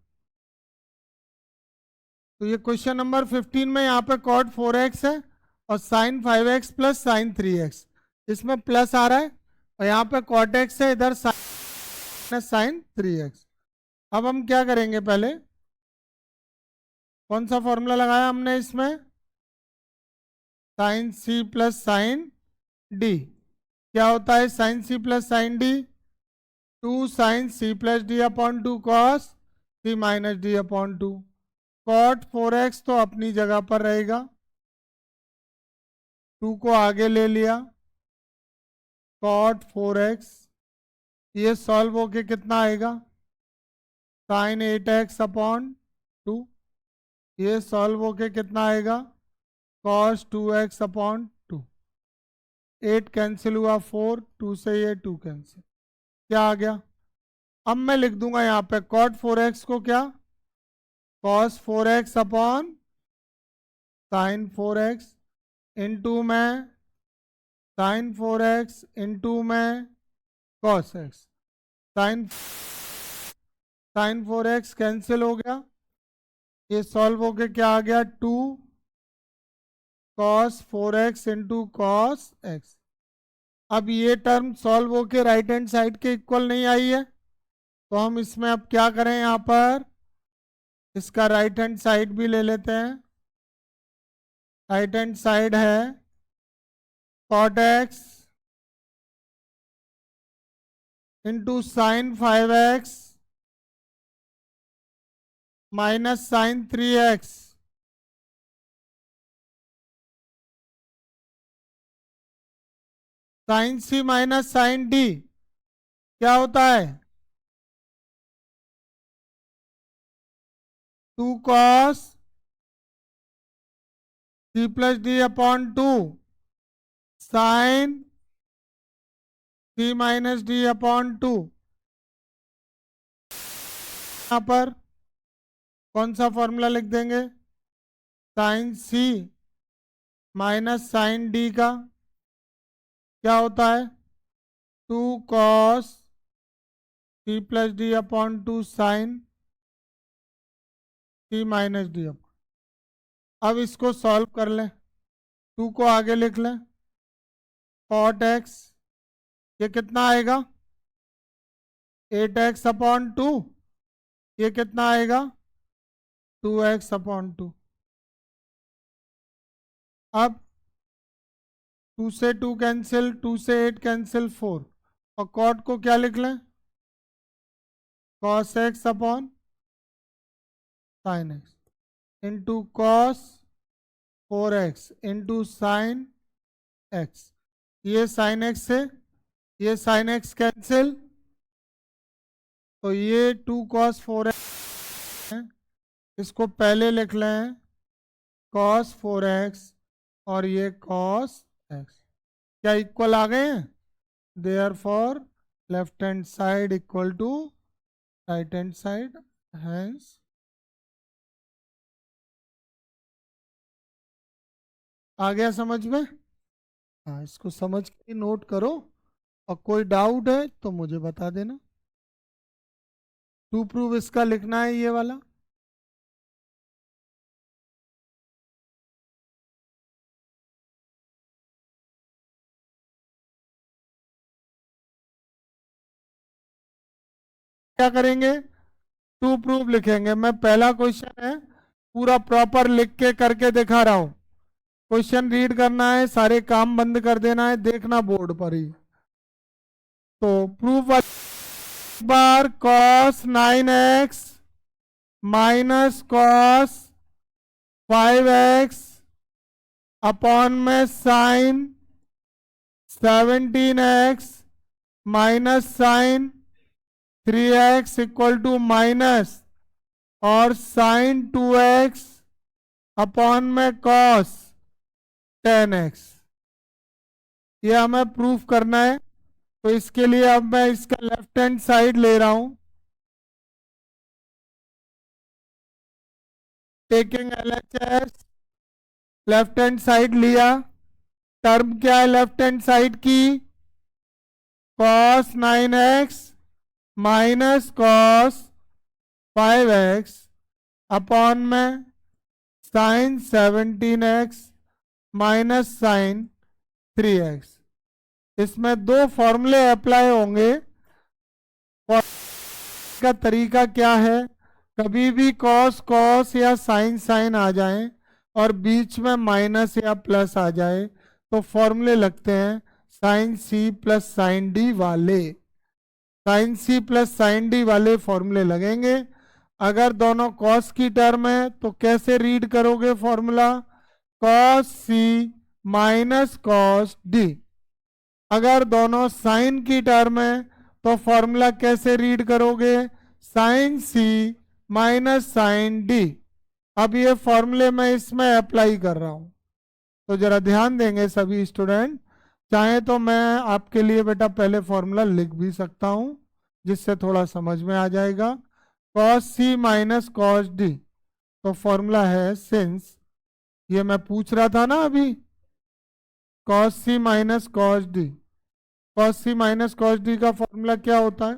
तो ये क्वेश्चन नंबर 15 में यहाँ पे कॉट 4x है और sign 5x plus sine 3x, इसमें प्लस आ रहा है, और यहाँ पे कॉट x है, इधर साइन 3x। अब हम क्या करेंगे, पहले कौन सा फॉर्मूला लगाया हमने इसमें? Sine c plus sine d। क्या होता है sine c plus sine d? 2 sine c plus d upon 2 cos c minus d upon 2। Cot 4x तो अपनी जगह पर रहेगा, 2 को आगे ले लिया, कॉट 4x। ये सॉल्व होके कितना आएगा? Sine 8x upon 2। ये सॉल्व होके कितना आएगा? Cos 2x upon 2। 8 कैंसिल हुआ 4, 2 से ये 2 कैंसिल, क्या आ गया? अब मैं लिख दूंगा यहाँ पे कॉट 4x को क्या? Cos 4x upon sine 4x into में साइन 4x इंटू में cos x। Sine 4x cancel हो गया, ये सॉल्व होके क्या आ गया? 2 cos 4x into cos x। अब ये टर्म सॉल्व होके राइट हैंड साइड के इक्वल नहीं आई है, तो हम इसमें अब क्या करें, यहाँ पर इसका राइट हैंड साइड भी ले लेते हैं। राइट हैंड साइड है cot x into sine 5x minus sine 3x sine c minus sine d क्या होता है? 2 cos c plus D upon 2 sine c minus D upon 2। यहाँ पर कौन सा फॉर्मूला लिख देंगे? Sine c minus sine D का क्या होता है? 2 cos c plus D upon 2 sine c minus D upon. अब इसको सॉल्व कर लें, 2 को आगे लिख लें, cot x ये कितना आएगा? 8x upon 2। ये कितना आएगा? 2x upon 2। अब 2 से 2 कैंसिल, 2 से 8 कैंसिल, 4। और cot को क्या लिख लें? cos x upon sin x into cos 4x into sign x। ये sin x से ये sin x कैंसिल, तो ये 2 cos 4x है। इसको पहले लिख लें cos 4x और ये cos x। क्या इक्वल आ गए हैं? Therefore left hand side equal to right hand side. Hence आ गया समझ में? हाँ, इसको समझ के नोट करो और कोई डाउट है तो मुझे बता देना। टू प्रूव इसका लिखना है ये वाला। क्या करेंगे? टू प्रूव लिखेंगे। मैं पहला क्वेश्चन है पूरा प्रॉपर लिख के करके दिखा रहा हूं। क्वेश्चन रीड करना है, सारे काम बंद कर देना है, देखना बोर्ड पर ही। तो प्रूफ बार cos 9x minus cos 5x upon में sine 17x minus sine 3x equal to minus और साइन 2x अपॉन में cos 10x। ये हमें प्रूफ करना है। तो इसके लिए अब मैं इसका लेफ्ट हैंड साइड ले रहा हूं, taking LHS। Left hand side लिया, टर्म क्या है लेफ्ट हैंड साइड की? cos 9x minus cos 5x upon में sine 17x minus sine 3x। इसमें दो फॉर्मूले अप्लाई होंगे। का तरीका क्या है? कभी भी cos cos या sin sin आ जाए और बीच में माइनस या प्लस आ जाए तो फॉर्मूले लगते हैं sine c plus sine D वाले। Sine c plus sine D वाले फॉर्मूले लगेंगे। अगर दोनों cos की टर्म है तो कैसे रीड करोगे formula? cos c minus cos d। अगर दोनों साइन की टर्म है तो फॉर्मूला कैसे रीड करोगे? Sign C minus sine D. अब ये फॉर्मूले मैं इसमें अप्लाई कर रहा हूं, तो जरा ध्यान देंगे सभी स्टूडेंट। चाहे तो मैं आपके लिए बेटा पहले फॉर्मूला लिख भी सकता हूं जिससे थोड़ा समझ में आ जाएगा। cos c minus cos d, तो फॉर्मूला है सिंस, ये मैं पूछ रहा था ना अभी, cos c minus cos d। cos c minus cos d का फॉर्मूला क्या होता है?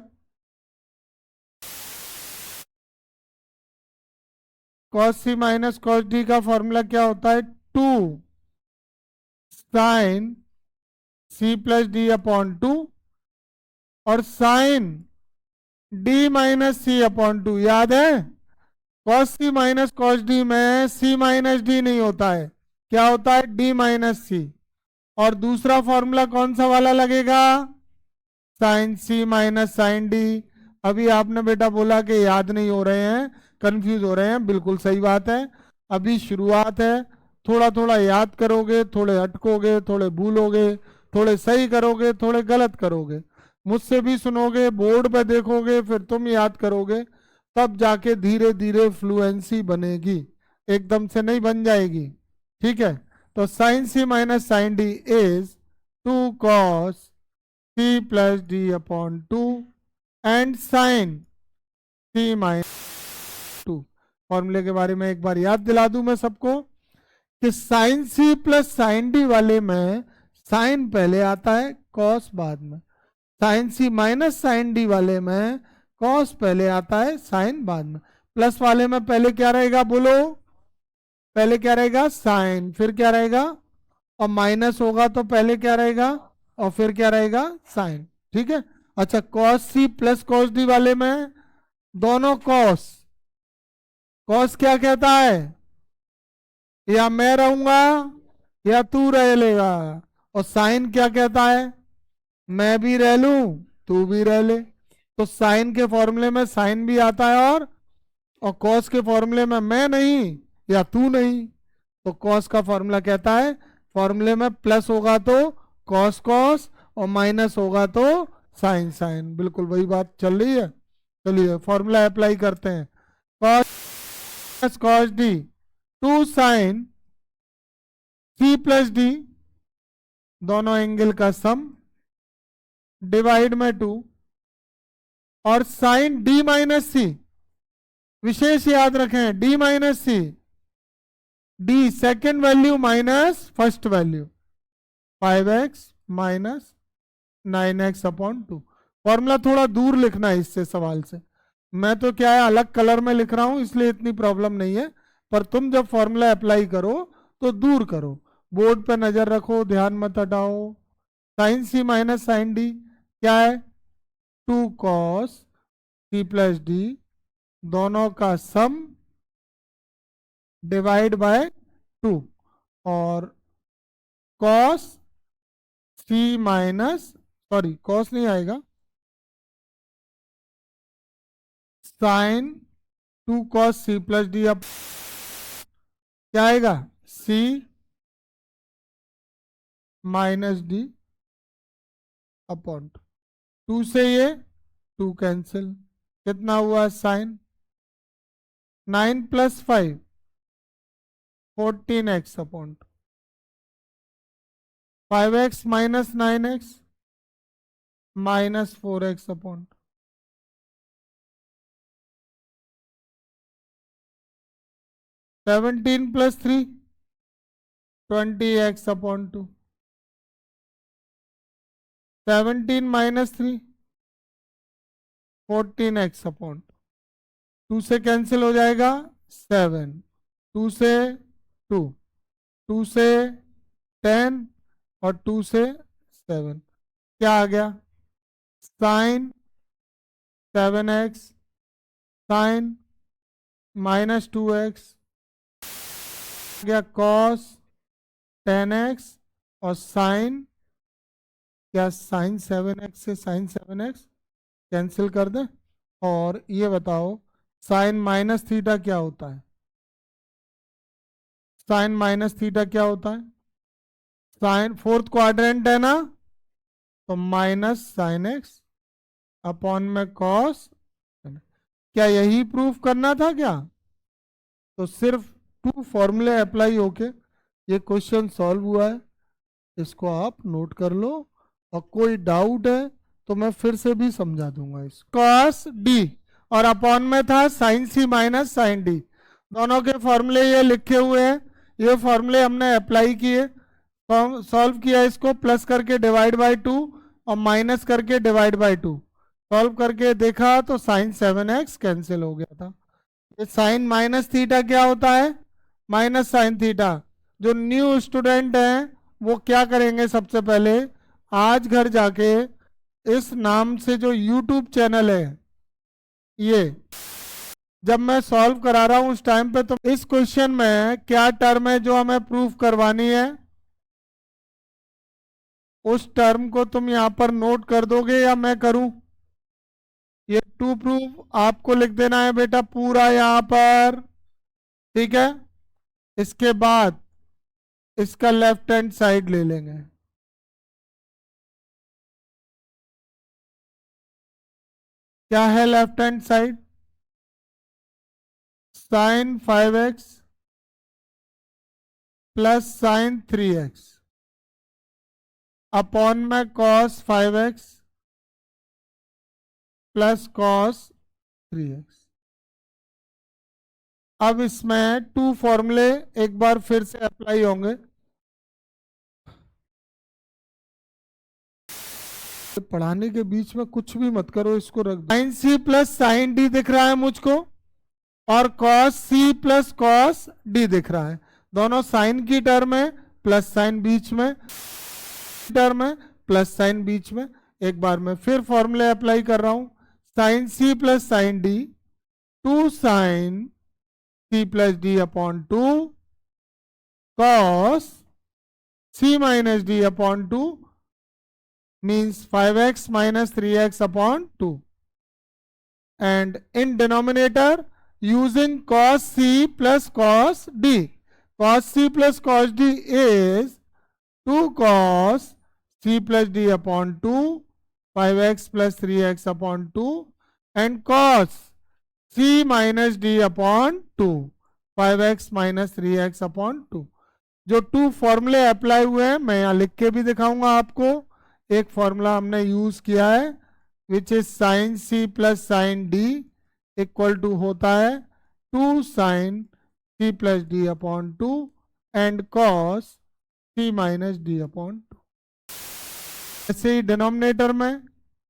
cos c minus cos d का फॉर्मूला क्या होता है? 2 sine c plus D upon 2 और sine d minus C upon 2। याद है cos c minus cos d में c माइनस डी नहीं होता है, क्या होता है? d माइनस सी। और दूसरा फॉर्मूला कौन सा वाला लगेगा? Sign C minus sine D. अभी आपने बेटा बोला कि याद नहीं हो रहे हैं, कंफ्यूज हो रहे हैं, बिल्कुल सही बात है। अभी शुरुआत है, थोड़ा थोड़ा याद करोगे, थोड़े अटकोगे, थोड़े भूलोगे, थोड़े सही करोगे, थोड़े गलत करोगे, मुझसे भी सुनोगे, बोर्ड पे देखोगे, फिर तुम याद करोगे, तब जाके धीरे धीरे फ्लुएंसी बनेगी, एकदम से नहीं बन जाएगी। ठीक है, तो sine C minus sine D is 2 cos C plus D upon 2 and sine C minus 2। फॉर्मूले के बारे में एक बार याद दिला दूं मैं सबको कि sine C plus sine D वाले में साइन पहले आता है, कॉस बाद में। Sine C minus sine D वाले में कॉस पहले आता है, साइन बाद में। प्लस वाले में पहले क्या रहेगा बोलो? पहले क्या रहेगा? साइन, फिर क्या रहेगा? और माइनस होगा तो पहले क्या रहेगा और फिर क्या रहेगा? साइन। ठीक है। अच्छा, cos C plus cos D वाले में दोनों कॉस, कॉस क्या कहता है? या मैं रहूंगा या तू रह लेगा। और साइन क्या कहता है? मैं भी रह लूं तू भी रह ले। तो साइन के फॉर्मूले में साइन भी आता है और कॉस के फॉर्मूले में मैं नहीं या तू नहीं। तो कॉस का फॉर्मूला कहता है, फॉर्मूले में प्लस होगा तो कॉस कॉस और माइनस होगा तो साइन साइन। बिल्कुल वही बात चल रही है। चलिए फॉर्मूला अप्लाई करते हैं। Cos cos D 2 sine C plus D, दोनों एंगल का सम, डिवाइड में 2, और साइन डी माइनस सी, विशेष याद रखें, D minus C, D second value minus first value, 5x minus 9x upon 2। Formula थोड़ा दूर लिखना है इससे सवाल से, मैं तो क्या है अलग कलर में लिख रहा हूं इसलिए इतनी प्रॉब्लम नहीं है, पर तुम जब फॉर्मूला अप्लाई करो तो दूर करो, बोर्ड पे नजर रखो, ध्यान मत हटाओ। Sign C minus sine D क्या है? 2 cos सी प्लस डी, दोनों का सम, डिवाइड बाय 2, और cos C minus, sorry cos नहीं आएगा, sine 2 cos C plus D, अब क्या आएगा? सी माइनस डी अपॉन 2 से ये 2 कैंसिल, कितना हुआ? साइन 9 प्लस 5 14x अपॉन 5x minus 9x minus 4x upon 17 plus 3 20x upon 2, 17 minus 3 14x upon 2 से कैंसिल हो जाएगा 7, 2 से 2, 2 से 10 और 2 से 7, क्या आ गया? Sign 7x sign minus 2x, गया कॉस 10x और साइन, क्या साइन 7x से साइन 7x कैंसिल कर दे। और ये बताओ साइन माइनस थीटा क्या होता है? साइन माइनस थीटा क्या होता है? साइन फोर्थ क्वाड्रेंट है ना, तो माइनस साइन एक्स अपॉन में कॉस। क्या यही प्रूफ करना था क्या? तो सिर्फ 2 फॉर्मूले अप्लाई होके ये क्वेश्चन सॉल्व हुआ है, इसको आप नोट कर लो, और कोई डाउट है तो मैं फिर से भी समझा दूंगा। इस कॉस डी और अपॉन में था sign C minus sine D, दोनों के फॉर्मूले ये लिखे हुए हैं, ये फॉर्मूले हमने अप्लाई किए, सॉल्व किया, इसको प्लस करके डिवाइड बाय 2 और माइनस करके डिवाइड बाय 2, सॉल्व करके देखा तो साइन 7x कैंसिल हो गया था। ये साइन माइनस थीटा क्या होता है? Minus sine theta. जो न्यू स्टूडेंट हैं वो क्या करेंगे, सबसे पहले आज घर जाके इस नाम से जो YouTube चैनल है, ये जब मैं सॉल्व करा रहा हूं उस टाइम पे, तो इस क्वेश्चन में क्या टर्म है जो हमें प्रूफ करवानी है? उस टर्म को तुम यहां पर नोट कर दोगे या मैं करूं? ये टू प्रूफ आपको लिख देना है बेटा पूरा यहां पर, ठीक है। इसके बाद इसका लेफ्ट हैंड साइड ले लेंगे। क्या है left hand side? Sine 5x plus sine 3x upon में cos 5x plus cos 3x। अब इसमें टू फॉर्मूले एक बार फिर से अप्लाई होंगे। पढ़ाने के बीच में कुछ भी मत करो, इसको रख दो। Sine C plus sine D दिख रहा है मुझको, और cos C plus cos D दिख रहा है। दोनों साइन की टर्म है, प्लस साइन बीच में, टर्म है प्लस साइन बीच में। एक बार मैं फिर फॉर्मूले अप्लाई कर रहा हूं। Sine C plus sine D, two sine C plus D upon two cos C minus D upon two means 5x minus 3x upon 2, and in denominator using cos c plus cos d, cos c plus cos d is 2 cos c plus d upon 2, 5x plus 3x upon 2, and cos c minus d upon 2, 5x minus 3x upon 2। जो to फॉर्मूले apply हुए हैं मैं यहाँ लिख के भी दिखाऊंगा आपको। एक फॉर्मूला हमने यूज किया है which is sine C plus sine D equal to होता है 2 sine C plus D upon 2 and cos C minus D upon 2। ऐसे ही डिनोमिनेटर में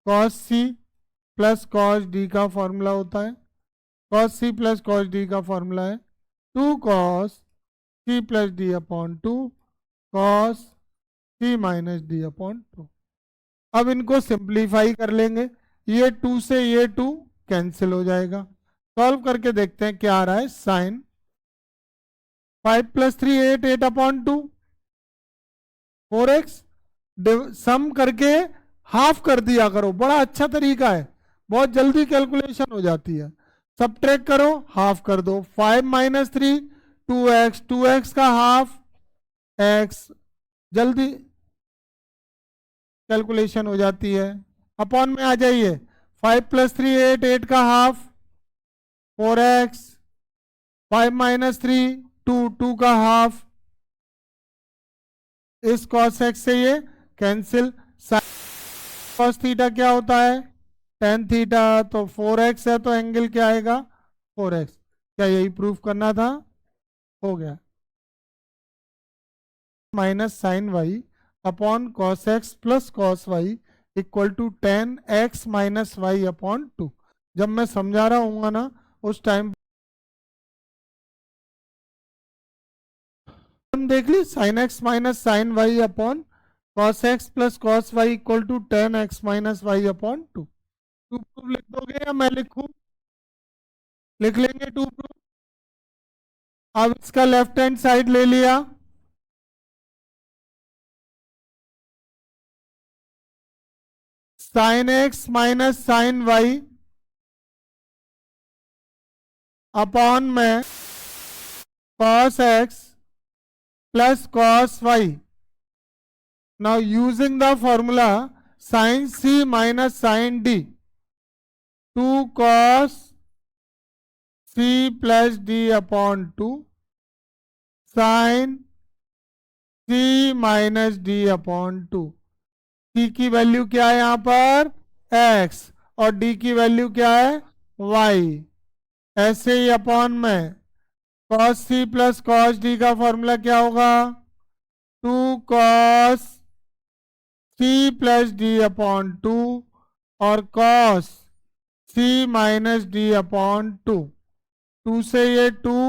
cos C plus cos D का फॉर्मूला होता है। Cos C plus cos D का formula है 2 cos C plus D upon 2 cos C minus D upon 2। अब इनको सिंप्लीफाई कर लेंगे, ये 2 से ये 2 कैंसिल हो जाएगा। सॉल्व करके देखते हैं क्या आ रहा है। साइन 5 प्लस 3 8, 8 अपॉन 2 4x, सम करके हाफ कर दिया करो, बड़ा अच्छा तरीका है, बहुत जल्दी कैलकुलेशन हो जाती है। सब्ट्रैक्ट करो, हाफ कर दो। 5 माइनस 3 2x, 2x का हाफ x, जल्दी कैलकुलेशन हो जाती है। अपॉन में आ जाइए, 5 प्लस 3 8, 8 का हाफ 4x, 5 माइनस 3 2, 2 का हाफ, इस cos x से ये कैंसिल। cos थीटा क्या होता है? tan थीटा, तो 4x है तो एंगल क्या आएगा? 4x। क्या यही प्रूफ करना था? हो गया। Minus sine y upon cos x plus cos y equal to tan x minus y upon 2। जब मैं समझा रहा हूँ ना उस टाइम देख ली, sine x minus sine y upon cos x plus cos y equal to tan x minus y upon 2। To proof लिख दोगे या मैं लिखूं? लिख लेंगे टू प्रूफ। अब इसका लेफ्ट हैंड साइड ले लिया, sine x minus sine y upon में cos x plus cos y. Now using the formula sine C minus sine D, 2 cos c plus D upon 2 sine c minus D upon 2। c की value क्या है यहाँ पर? x, और d की value क्या है? y। ऐसे ही अपॉन में cos c plus cos d का फॉर्मूला क्या होगा? 2 cos c plus D upon 2 और cos c minus D upon 2। 2 से ये 2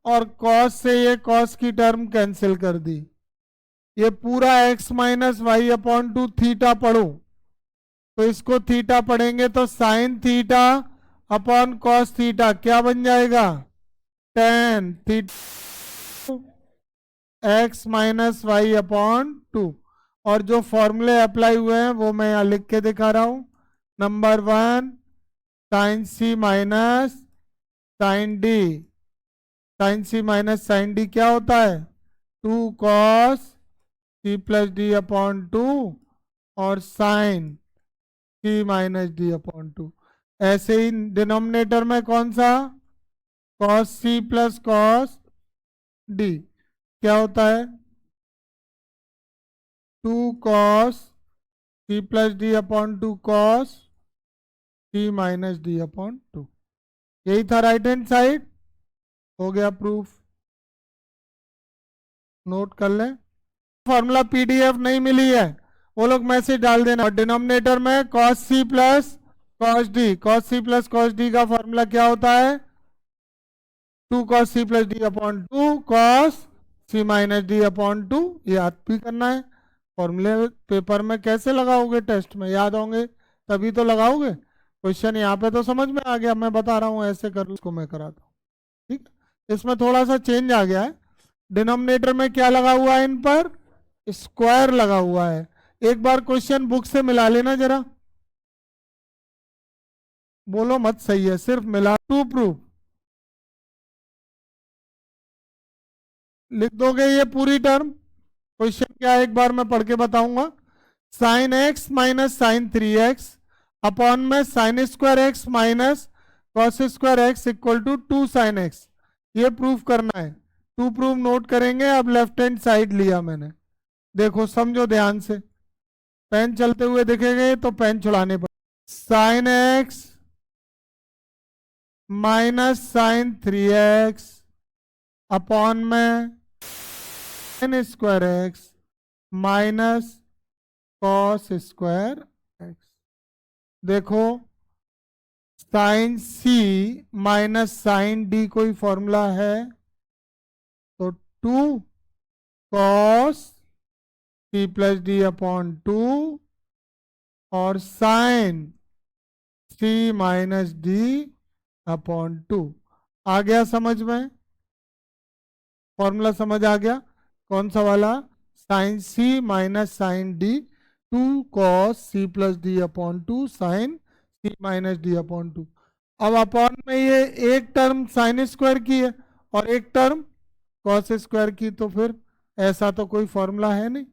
और cos से ये cos की टर्म कैंसिल कर दी। ये पूरा x minus y upon 2 theta पढ़ो, तो इसको थीटा पढ़ेंगे तो sine theta upon cos theta क्या बन जाएगा? Tan theta x minus y upon 2। और जो फॉर्मूले अप्लाई हुए हैं वो मैं यहाँ लिख के दिखा रहा हूँ। Number 1 sine C minus sine D. Sine C minus sine D क्या होता है? 2 cos C plus D upon 2 और sine C minus D upon 2। ऐसे ही डिनोमिनेटर में कौन सा? Cos C plus cos D क्या होता है? 2 cos C plus D upon 2 cos C minus D upon 2। यही था राइट हैंड साइड। हो गया प्रूफ। नोट कर लें। फॉर्मूला पीडीएफ नहीं मिली है वो लोग मैसेज डाल देना। और डिनोमिनेटर में cos C plus cos D. cos C plus cos D का फॉर्मूला क्या होता है? 2 cos C plus D upon 2 cos C minus D upon 2। याद भी करना है। फॉर्मूले पेपर में कैसे लगाओगे? टेस्ट में याद होंगे तभी तो लगाओगे। क्वेश्चन यहाँ पे तो समझ में आ गया, मैं बता रहा हूँ ऐसे कर लो, इसको मैं कराता हूँ। ठीक, इसमें थोड़ा सा चेंज आ गया है। डिनोमिनेटर में क्या लगा हुआ है? इन पर स्क्वायर लगा हुआ है। एक बार क्वेश्चन बुक से मिला लेना जरा, बोलो मत सही है, सिर्फ मिला। टू प्रूफ लिख दोगे ये पूरी टर्म। क्वेश्चन क्या है एक बार मैं पढ़ के बताऊंगा। Sine x minus sine 3x upon में sine square x minus cos square x equal to 2 sine x. ये प्रूफ करना है। टू प्रूफ नोट करेंगे। अब लेफ्ट हैंड साइड लिया मैंने, देखो समझो ध्यान से। पेन चलते हुए दिखेंगे तो पेन छुड़ाने पर। Sine x minus sine 3x upon में sine square x minus cos square x. देखो sine C minus sine D कोई फॉर्मूला है तो 2 cos C plus D upon 2 और sine C minus D upon 2। आ गया समझ में? फॉर्मूला समझ आ गया? कौन सा वाला? Sine C minus sine D 2 cos C plus D upon 2 sine C minus D upon 2। अब अपॉन में ये एक टर्म साइन स्क्वायर की है और एक टर्म कॉस स्क्वायर की, तो फिर ऐसा तो कोई फॉर्मूला है नहीं।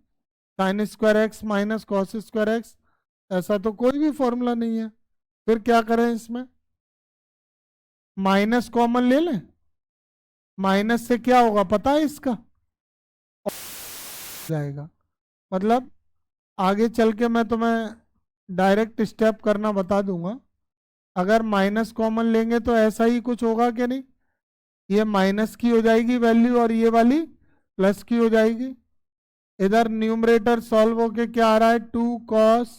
Sign square x minus cos square x, ऐसा तो कोई भी फॉर्मूला नहीं है। फिर क्या करें? इसमें माइनस कॉमन ले लें। माइनस से क्या होगा पता है? इसका जाएगा। मतलब आगे चल के मैं तुम्हें डायरेक्ट स्टेप करना बता दूंगा। अगर माइनस कॉमन लेंगे तो ऐसा ही कुछ होगा कि नहीं? ये माइनस की हो जाएगी वैल्यू और ये वाली प्लस की हो जाएगी। इधर न्यूमरेटर सॉल्व होके क्या आ रहा है? 2 cos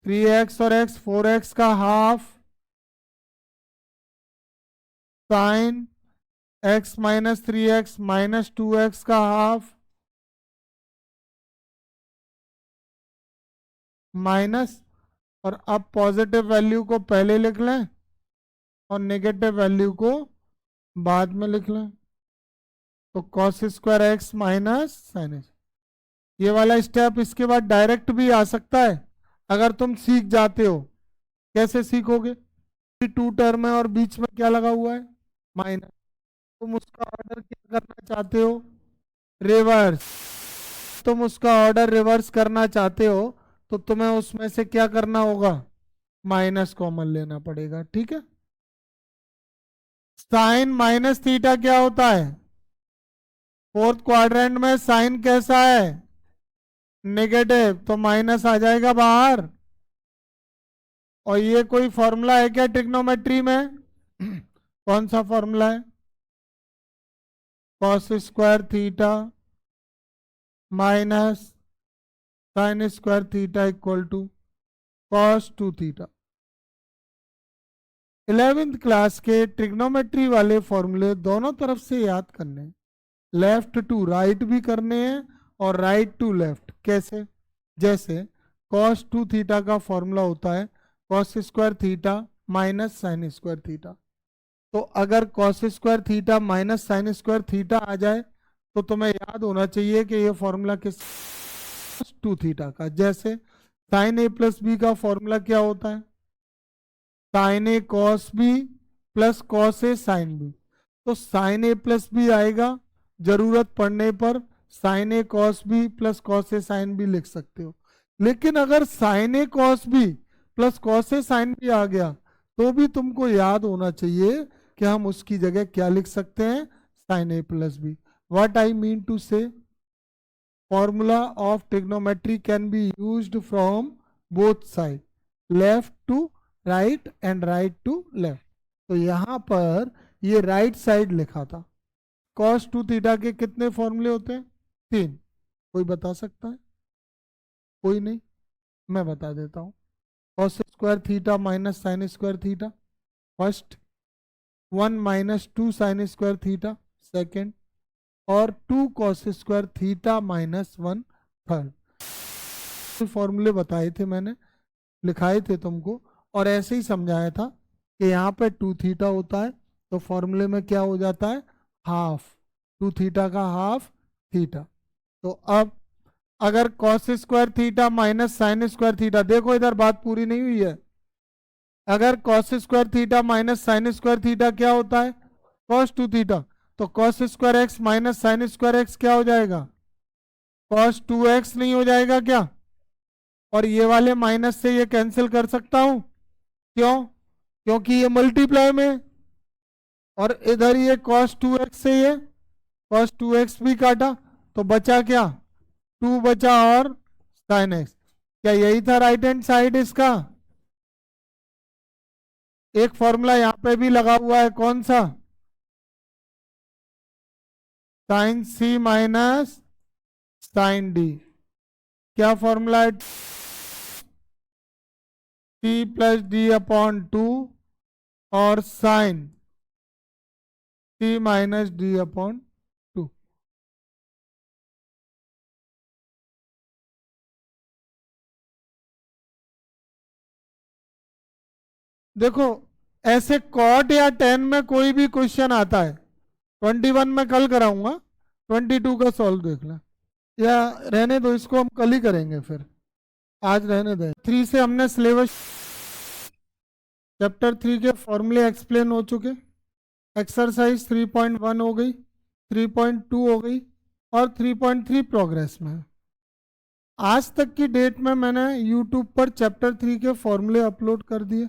3x और x 4x का half sine x minus 3x minus 2x का हाफ माइनस, और अब पॉजिटिव वैल्यू को पहले लिख लें और नेगेटिव वैल्यू को बाद में लिख लें। तो cos square x minus sign x. ये वाला स्टेप इसके बाद डायरेक्ट भी आ सकता है अगर तुम सीख जाते हो। कैसे सीखोगे? 2 टर्म है और बीच में क्या लगा हुआ है? माइनस। तुम उसका ऑर्डर क्या करना चाहते हो? रिवर्स। तुम उसका ऑर्डर रिवर्स करना चाहते हो तो तुम्हें उसमें से क्या करना होगा? माइनस कॉमन लेना पड़ेगा। ठीक है। साइन माइनस थीटा क्या होता है? फोर्थ क्वाड्रेंट में साइन कैसा है? नेगेटिव, तो माइनस आ जाएगा बाहर। और ये कोई फॉर्मूला है क्या ट्रिग्नोमेट्री में? कौन सा फॉर्मूला है? Cos square theta minus sine square theta equal to cos 2 theta. 11th class के ट्रिग्नोमेट्री वाले फॉर्मूले दोनों तरफ से याद करने, लेफ्ट टू राइट भी करने हैं और राइट टू लेफ्ट। कैसे? जैसे कॉस 2 थीटा का फॉर्मूला होता है cos square theta minus sine square theta. तो अगर cos square theta minus sine square theta आ जाए तो तुम्हें याद होना चाहिए कि ये फॉर्मूला किस टू थीटा का। जैसे साइन ए प्लस बी का फॉर्मूला क्या होता है, sine A cos B plus cos A sine B. तो साइन ए प्लस बी आएगा, जरूरत पड़ने पर sign A cos B plus cos A sine B लिख सकते हो। लेकिन अगर sign A cos B plus cos A sine B आ गया तो भी तुमको याद होना चाहिए कि हम उसकी जगह क्या लिख सकते हैं, sine A plus B. What I mean to say, formula of trigonometry can be used from both side, left to right and right to left. तो यहां पर ये राइट साइड लिखा था। कॉस टू थीटा के कितने फॉर्मूले होते हैं, 3। कोई बता सकता है, कोई नहीं, मैं बता देता हूं। Cos square theta minus sine square theta first, 1 minus 2 sine square theta second, और 2 cos square theta minus 1 third. फॉर्मूले बताए थे मैंने, लिखाए थे तुमको, और ऐसे ही समझाया था कि यहाँ पे 2 थीटा होता है तो फॉर्मूले में क्या हो जाता है, हाफ, 2 थीटा का हाफ थीटा। तो अब अगर cos square theta minus sine square theta, देखो इधर बात पूरी नहीं हुई है, अगर cos square theta minus sine square theta क्या होता है, कॉस 2 थीटा, तो cos square x minus sine square x क्या हो जाएगा, कॉस 2x नहीं हो जाएगा क्या। और ये वाले माइनस से ये कैंसिल कर सकता हूं, क्यों, क्योंकि ये मल्टीप्लाई में, और इधर ये cos 2x से ये cos 2x भी काटा, तो बचा क्या, 2 बचा और sin x। क्या यही था राइट हैंड साइड इसका। एक फॉर्मूला यहां पे भी लगा हुआ है, कौन सा, sin c minus sin d। क्या फॉर्मूला है, c प्लस डी अपॉन 2 और sine c minus D upon 2। देखो ऐसे कॉट या टेन में कोई भी क्वेश्चन आता है, 21 में कल कराऊंगा, 22 का सॉल्व देख लें, या रहने दो इसको, हम कल ही करेंगे फिर, आज रहने दें। 3 से हमने सिलेबस चैप्टर 3 के फॉर्मूले एक्सप्लेन हो चुके, एक्सरसाइज 3.1 हो गई, 3.2 हो गई, और 3.3 प्रोग्रेस में है। आज तक की डेट में मैंने यूट्यूब पर चैप्टर 3 के फॉर्मूले अपलोड कर दिए,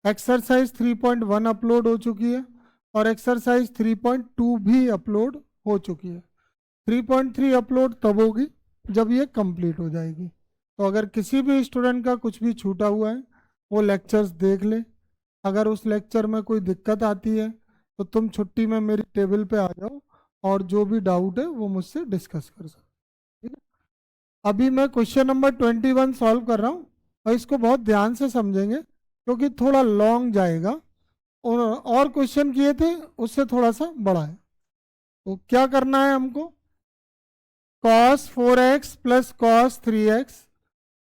एक्सरसाइज 3.1 अपलोड हो चुकी है, और एक्सरसाइज 3.2 भी अपलोड हो चुकी है। 3.3 अपलोड तब होगी जब ये कंप्लीट हो जाएगी। तो अगर किसी भी स्टूडेंट का कुछ भी छूटा हुआ है वो लेक्चर्स देख ले, अगर उस लेक्चर में कोई दिक्कत आती है तो तुम छुट्टी में मेरी टेबल पे आ जाओ और जो भी डाउट है वो मुझसे डिस्कस कर सकते, ठीक है। अभी मैं क्वेश्चन नंबर 21 सॉल्व कर रहा हूँ, और इसको बहुत ध्यान से समझेंगे क्योंकि थोड़ा लॉन्ग जाएगा, और क्वेश्चन किए थे उससे थोड़ा सा बड़ा है। तो क्या करना है हमको, cos 4x plus cos 3x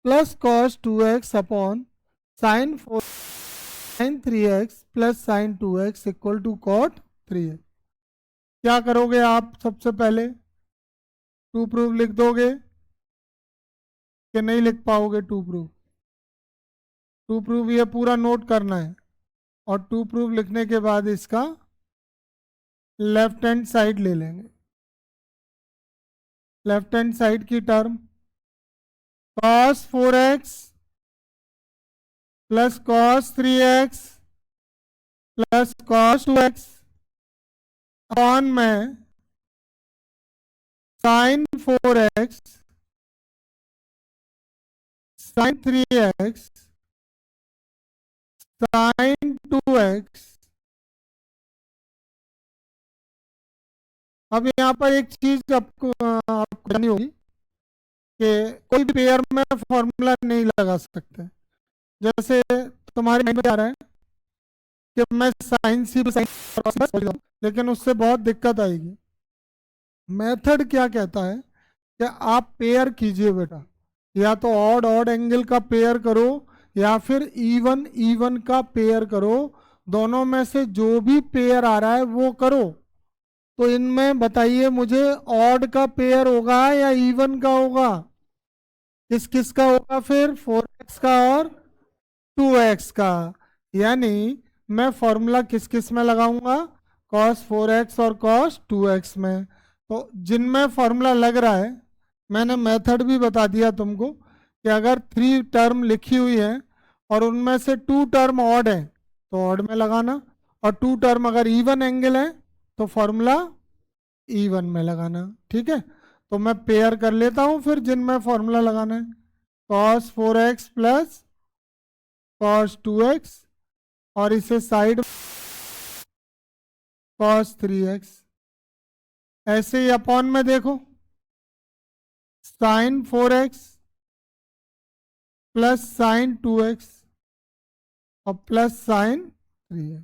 plus cos 2x upon sin 3x plus sin 2x equal to cot 3x। क्या करोगे आप, सबसे पहले टू प्रूफ लिख दोगे कि नहीं लिख पाओगे, टू प्रूफ ये पूरा नोट करना है, और टू प्रूफ लिखने के बाद इसका लेफ्ट हैंड साइड ले लेंगे, लेफ्ट हैंड साइड की term cos 4x plus cos 3x plus cos 2x upon में sin 4x sin 3x sin 2x। अब यहाँ पर एक चीज आपको जाननी होगी कि कोई भी पेयर में फॉर्मूला नहीं लगा सकते। जैसे तुम्हारे माइंड में आ रहा है कि मैं साइन सी साइन, लेकिन उससे बहुत दिक्कत आएगी। मेथड क्या कहता है कि आप पेयर कीजिए बेटा, या तो ऑड ऑड एंगल का पेयर करो या फिर इवन इवन का पेयर करो, दोनों में से जो भी पेयर आ रहा है वो करो। तो इनमें बताइए मुझे, ऑड का पेयर होगा या इवन का होगा, किस किस का होगा फिर? 4x का और 2x का। यानी मैं फॉर्मूला किस किस में लगाऊंगा? cos 4x और cos 2x में। तो जिनमें फॉर्मूला लग रहा है, मैंने मेथड भी बता दिया तुमको कि अगर 3 टर्म लिखी हुई है और उनमें से 2 टर्म ऑड है तो ऑड में लगाना, और 2 टर्म अगर इवन एंगल है तो फॉर्मूला इवन में लगाना। ठीक है, तो मैं पेयर कर लेता हूं फिर जिनमें फॉर्मूला लगाना है। cos 4x plus cos 2x, और इसे साइड cos 3x। ऐसे ही अपॉन में देखो, sin 4x plus sin 2x और प्लस sin 3x।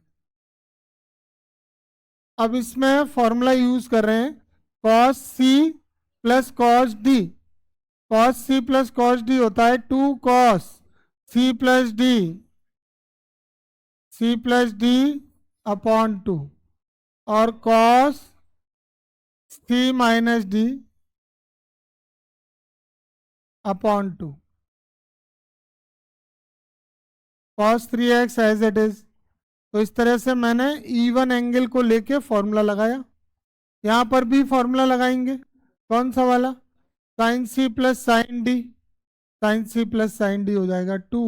अब इसमें फॉर्मूला यूज कर रहे हैं cos c plus cos d। cos c plus cos d होता है 2 cos c plus d, c plus d upon 2, और cos c minus d upon 2, cos 3x as it is. तो इस तरह से मैंने इवन एंगल को लेके फॉर्मूला लगाया। यहाँ पर भी फॉर्मूला लगाएंगे, कौन सा वाला? Sine C plus sine D. Sine C plus sine D हो जाएगा 2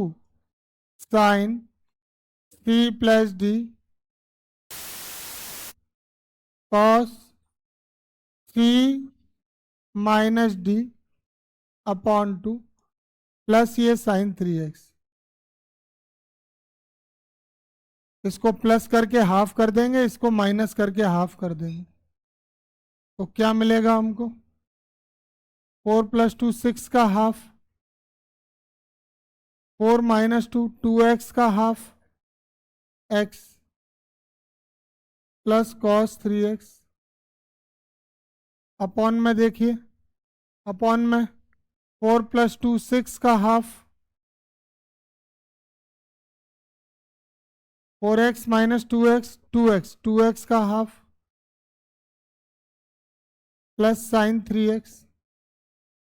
sine C plus D cos C minus D upon 2 plus ये साइन 3x। इसको प्लस करके हाफ कर देंगे, इसको माइनस करके हाफ कर देंगे, तो क्या मिलेगा हमको? 4 प्लस 2 6 का हाफ, 4 माइनस 2 2x का half, x plus cos 3x upon में देखिए, अपॉन में 4 प्लस 2 6 का half, 4x minus 2x 2x 2x का हाफ प्लस साइन 3x।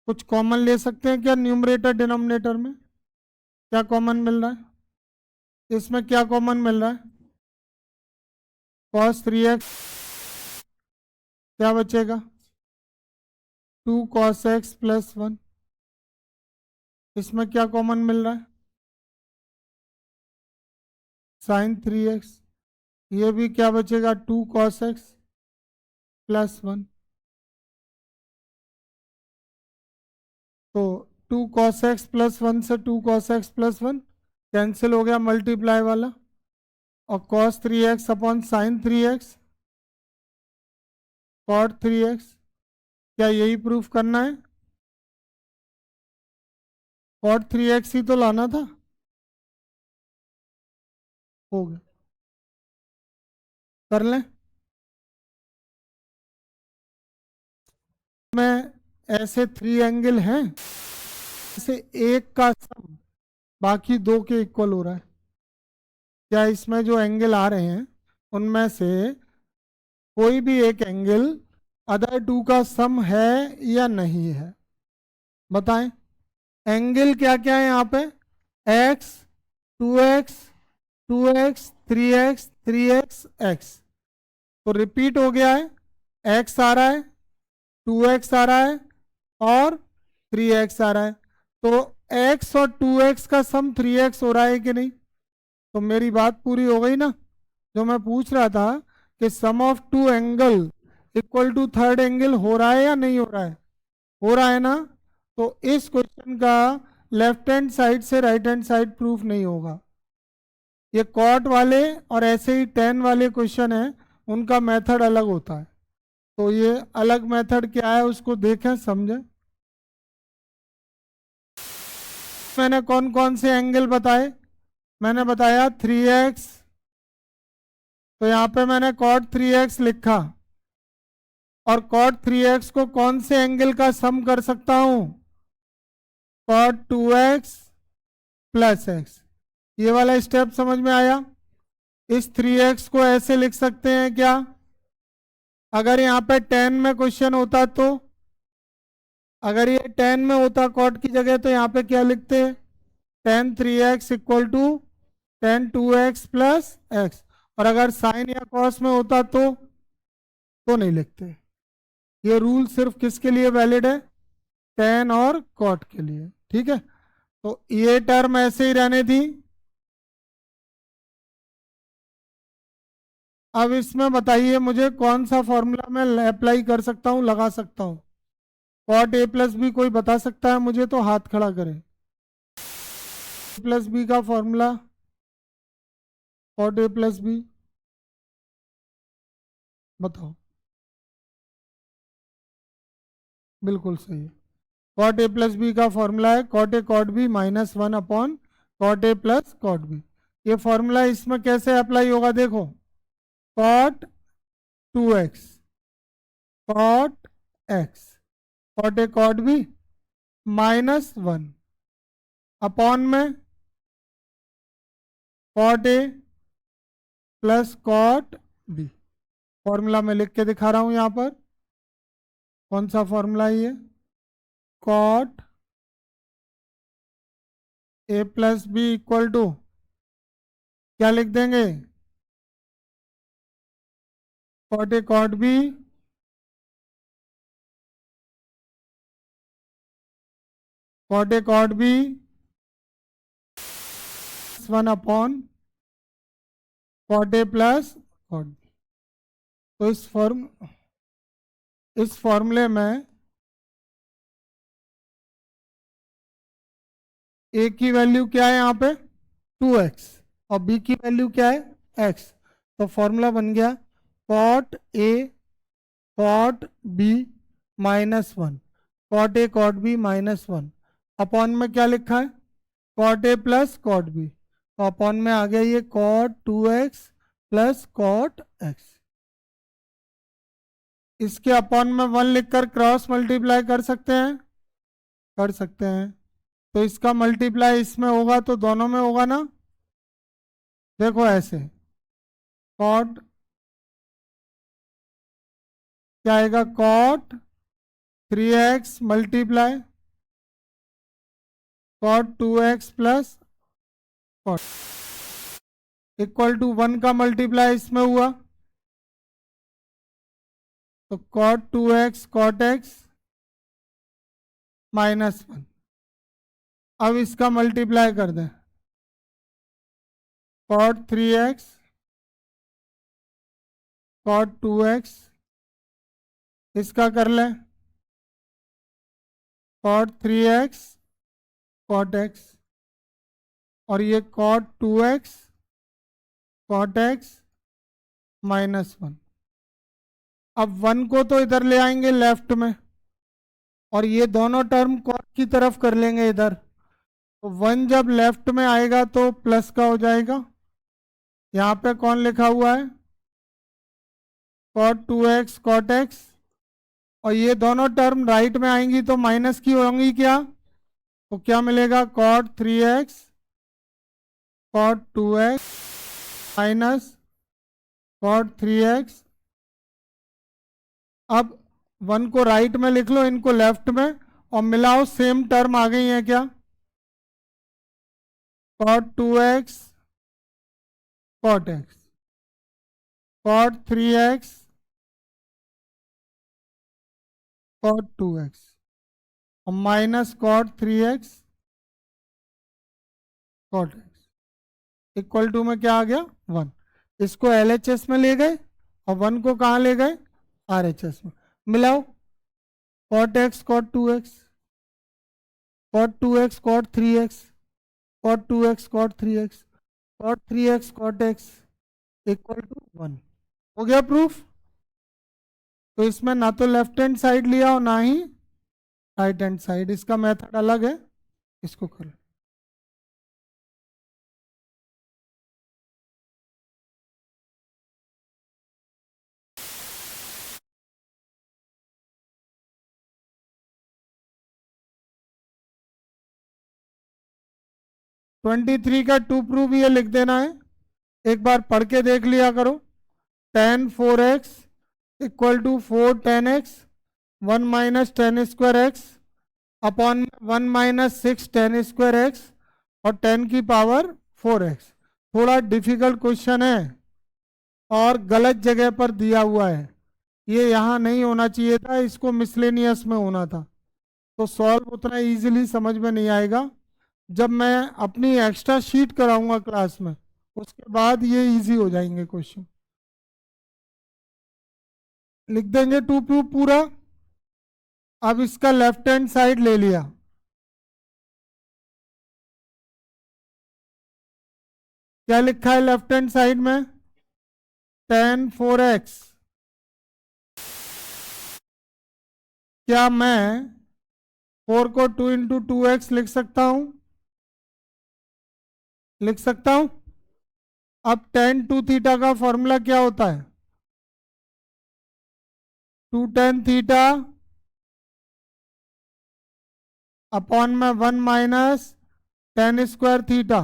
कुछ कॉमन ले सकते हैं क्या न्यूमरेटर डिनोमिनेटर में? क्या कॉमन मिल रहा है इसमें? क्या कॉमन मिल रहा है? cos 3x, क्या बचेगा? 2 cos x प्लस 1। इसमें क्या कॉमन मिल रहा है? Sign 3x। ये भी क्या बचेगा? 2 cos x प्लस 1। तो 2 cos x प्लस 1 से 2 cos x प्लस 1 कैंसिल हो गया, मल्टीप्लाई वाला, और cos 3x upon sine 3x cot 3x। क्या यही प्रूफ करना है? cot 3x ही तो लाना था। हो गया, कर लें। में ऐसे 3 एंगल हैं, ऐसे एक का सम बाकी 2 के इक्वल हो रहा है। क्या इसमें जो एंगल आ रहे हैं उनमें से कोई भी एक एंगल अदर 2 का सम है या नहीं है? बताएं। एंगल क्या क्या है यहाँ पे? x 2x 2x 3x 3x x। तो रिपीट हो गया है, x आ रहा है, 2x आ रहा है और 3x आ रहा है। तो x और 2x का सम 3x हो रहा है कि नहीं? तो मेरी बात पूरी हो गई ना। जो मैं पूछ रहा था कि sum of 2 angle equal to third angle हो रहा है या नहीं हो रहा है? हो रहा है ना। तो इस क्वेश्चन का लेफ्ट हैंड साइड से राइट हैंड साइड प्रूफ नहीं होगा। ये कॉट वाले और ऐसे ही टेन वाले क्वेश्चन है, उनका मेथड अलग होता है। तो ये अलग मेथड क्या है उसको देखें समझें। मैंने कौन कौन से एंगल बताए? मैंने बताया 3x, तो यहाँ पे मैंने cot 3x लिखा, और cot 3x को कौन से एंगल का सम कर सकता हूँ? cot 2x plus x। ये वाला स्टेप समझ में आया? इस 3x को ऐसे लिख सकते हैं क्या? अगर यहाँ पे 10 में क्वेश्चन होता तो अगर ये 10 में होता कॉट की जगह तो यहाँ पे क्या लिखते? tan 3x equal to tan 2x plus x. और अगर साइन या कॉस में होता तो नहीं लिखते। ये रूल सिर्फ किसके लिए वैलिड है? tan और कॉट के लिए। ठीक है, तो ये टर्म ऐसे ही रहने दी। अब इसमें बताइए मुझे कौन सा फॉर्मूला मैं अप्लाई कर सकता हूँ, लगा सकता हूँ? कॉट ए प्लस बी कोई बता सकता है मुझे तो हाथ खड़ा करे। प्लस बी का फॉर्मूला, कॉट ए प्लस बी बताओ। बिल्कुल सही है। कॉट ए प्लस बी का फॉर्मूला है कॉट ए cot B minus 1 upon cot ए प्लस कॉट बी। ये फॉर्मूला इसमें कैसे अप्लाई होगा देखो। Cot 2x cot x cot ए कॉट बी माइनस 1 अपॉन में कॉट ए प्लस कॉट बी। फॉर्मूला मैं लिख के दिखा रहा हूं यहां पर। कौन सा फॉर्मूला है ये? Cot A plus b equal to क्या लिख देंगे? कॉट ए कॉट बी कॉट ए कॉट बी 1 अपॉन कॉट ए प्लस कॉट बी। तो इस फॉर्मूले में ए की वैल्यू क्या है यहाँ पे? 2x और बी की वैल्यू क्या है? x। तो फॉर्मूला बन गया कॉट ए कॉट बी माइनस 1 कॉट ए कॉट बी माइनस 1 अपॉन में क्या लिखा है? कॉट ए प्लस कॉट बी। तो अपॉन में आ गया ये cot 2x plus cot x. इसके अपॉन में 1 लिखकर क्रॉस मल्टीप्लाई कर सकते हैं? कर सकते हैं। तो इसका मल्टीप्लाई इसमें होगा तो दोनों में होगा ना। देखो ऐसे कॉट क्या आएगा? Cot 3x multiply cot 2x plus cot equal to 1 का मल्टीप्लाई इसमें हुआ तो cot 2x cot x minus 1। अब इसका मल्टीप्लाई कर दें कॉट 3x कॉट 2x। इसका कर लें कॉट 3x कॉट x और ये cot 2x cot x minus 1। अब 1 को तो इधर ले आएंगे लेफ्ट में और ये दोनों टर्म कॉट की तरफ कर लेंगे इधर। तो 1 जब लेफ्ट में आएगा तो प्लस का हो जाएगा। यहाँ पे कौन लिखा हुआ है? कॉट 2x कॉट x और ये दोनों टर्म राइट में आएंगी तो माइनस की होंगी क्या? तो क्या मिलेगा? Cot 3x cot 2x minus cot 3x। अब 1 को राइट में लिख लो, इनको लेफ्ट में और मिलाओ, सेम टर्म आ गई है क्या? Cot 2x cot x cot 3x cot 2x और minus cot 3x cot x equal to में क्या आ गया? 1। इसको LHS में ले गए और 1 को कहाँ ले गए? RHS में। मिलाओ cot x cot 2x cot 2x cot 3x cot 2x cot 3x cot 3x cot x equal to 1। हो गया प्रूफ। तो इसमें ना तो लेफ्ट हैंड साइड लिया और ना ही राइट हैंड साइड, इसका मेथड अलग है, इसको कर लो। ट्वेंटी थ्री का टू प्रूफ ये लिख देना है, एक बार पढ़ के देख लिया करो। tan 4x equal to 4 tan x 1 minus tan square x upon 1 - 6 tan² x और 10 की पावर 4x। थोड़ा डिफिकल्ट क्वेश्चन है और गलत जगह पर दिया हुआ है, ये यहाँ नहीं होना चाहिए था, इसको मिसलेनियस में होना था। तो सॉल्व उतना इजीली समझ में नहीं आएगा। जब मैं अपनी एक्स्ट्रा शीट कराऊंगा क्लास में, उसके बाद ये इजी हो जाएंगे क्वेश्चन। लिख देंगे टू प्रूफ पूरा। अब इसका लेफ्ट हैंड साइड ले लिया, क्या लिखा है लेफ्ट हैंड साइड में? tan 4x। क्या मैं 4 को 2 × 2x लिख सकता हूं? लिख सकता हूं। अब tan 2 थीटा का फॉर्मूला क्या होता है? 2 tan थीटा अपॉन में 1 - tan² थीटा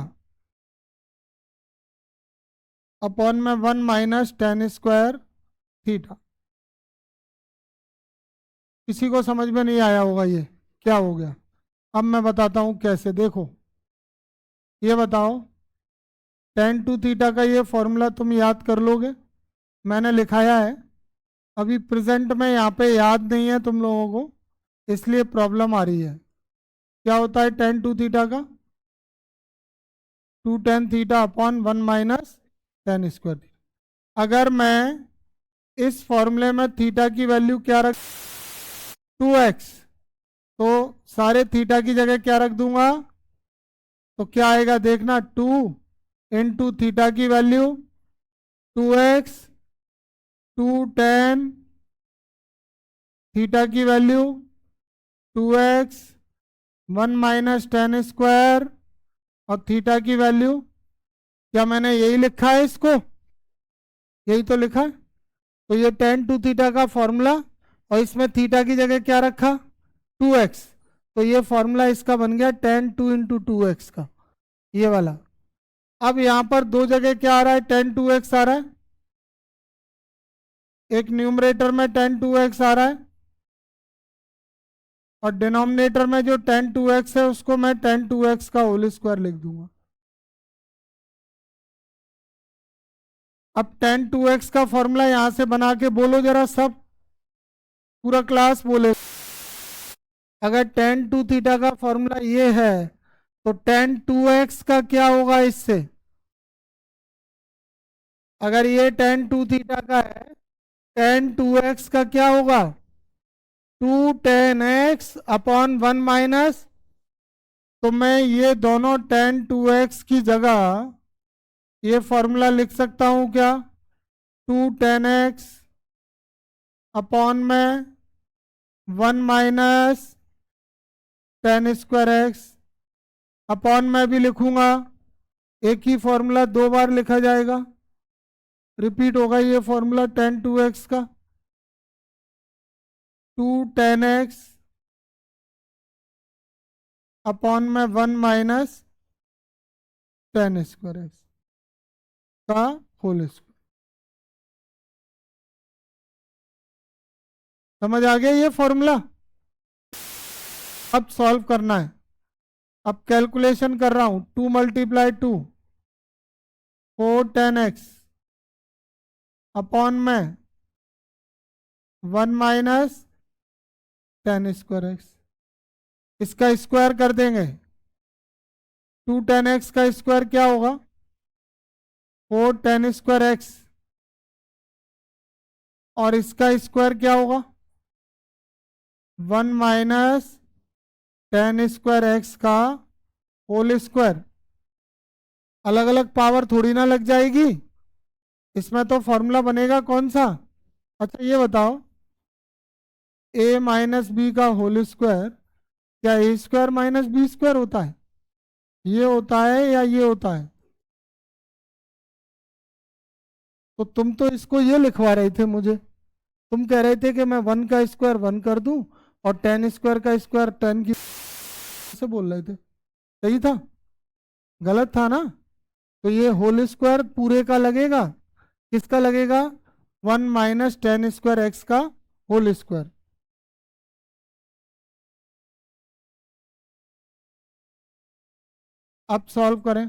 अपॉन में 1 - tan² थीटा। किसी को समझ में नहीं आया होगा ये क्या हो गया। अब मैं बताता हूँ कैसे। देखो, ये बताओ, tan 2 थीटा का ये फॉर्मूला तुम याद कर लोगे, मैंने लिखाया है। अभी प्रेजेंट में यहाँ पे याद नहीं है तुम लोगों को, इसलिए प्रॉब्लम आ रही है। क्या होता है tan 2 थीटा का? 2 tan थीटा अपॉन 1 - tan²। अगर मैं इस फॉर्मूले में थीटा की वैल्यू क्या रख 2x, तो सारे थीटा की जगह क्या रख दूंगा? तो क्या आएगा देखना, 2 × थीटा की वैल्यू 2x, 2 tan थीटा की वैल्यू 2x, 1 - tan² और थीटा की वैल्यू, क्या मैंने यही लिखा है इसको? यही तो लिखा है। तो ये tan 2 थीटा का फॉर्मूला, और इसमें थीटा की जगह क्या रखा? 2x। तो ये फॉर्मूला इसका बन गया tan 2 × 2x का, ये वाला। अब यहाँ पर दो जगह क्या आ रहा है? tan 2x आ रहा है, एक न्यूमरेटर में tan 2x आ रहा है, और डिनोमिनेटर में जो tan 2x है उसको मैं tan 2x का होल स्क्वायर लिख दूंगा। अब tan 2x का फॉर्मूला यहां से बना के बोलो जरा सब, पूरा क्लास बोले। अगर tan 2 थीटा का फॉर्मूला ये है, तो tan 2x का क्या होगा इससे? अगर ये tan 2 थीटा का है, tan 2x का क्या होगा? 2 tan x अपॉन 1 - तो मैं ये दोनों tan 2x की जगह ये फॉर्मूला लिख सकता हूं क्या? 2 tan x अपॉन में 1 - tan²x अपॉन में भी लिखूंगा। एक ही फॉर्मूला दो बार लिखा जाएगा, रिपीट होगा ये फॉर्मूला tan 2x का। 2 tan x अपॉन में 1 - tan² का होल स्क्वायर। समझ आ गया ये फॉर्मूला? अब सॉल्व करना है। अब कैलकुलेशन कर रहा हूं, 2 × 2 4 tan x अपॉन में 1 - tan²x। इसका स्क्वायर कर देंगे, 2 tan x का स्क्वायर क्या होगा? 4 tan²x, और इसका स्क्वायर क्या होगा? 1 - tan²x का होल स्क्वायर। अलग अलग पावर थोड़ी ना लग जाएगी, इसमें तो फॉर्मूला बनेगा कौन सा? अच्छा ये बताओ, a - b का होल स्क्वायर क्या a² - b² होता है? ये होता है या ये होता है? तो तुम तो इसको ये लिखवा रहे थे मुझे, तुम कह रहे थे कि मैं 1 का स्क्वायर 1 कर दूं और tan² का स्क्वायर 10 की से बोल रहे थे। सही था? गलत था ना? तो ये होल स्क्वायर पूरे का लगेगा, किसका लगेगा? 1 - tan² x का होल स्क्वायर। अब सॉल्व करें।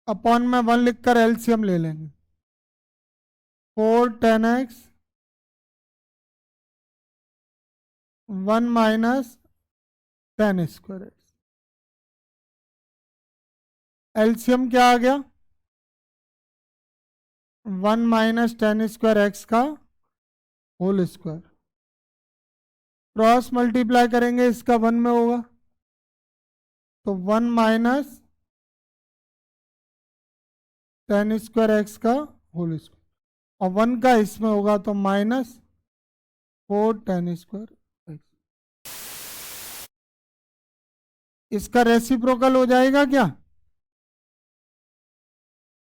अपॉन में 1 लिखकर एलसीएम ले लेंगे। 4 10x 1 minus 10 square x. LCM क्या आ गया? 1 माइनस 10 स्क्वायर एक्स का होल स्क्वायर। क्रॉस मल्टीप्लाई करेंगे, इसका 1 में होगा तो 1 माइनस 10 स्क्वायर एक्स का होल स्क्वायर, और 1 का इसमें होगा तो माइनस 4 10 स्क्वायर एक्स। इसका रेसिप्रोकल हो जाएगा क्या?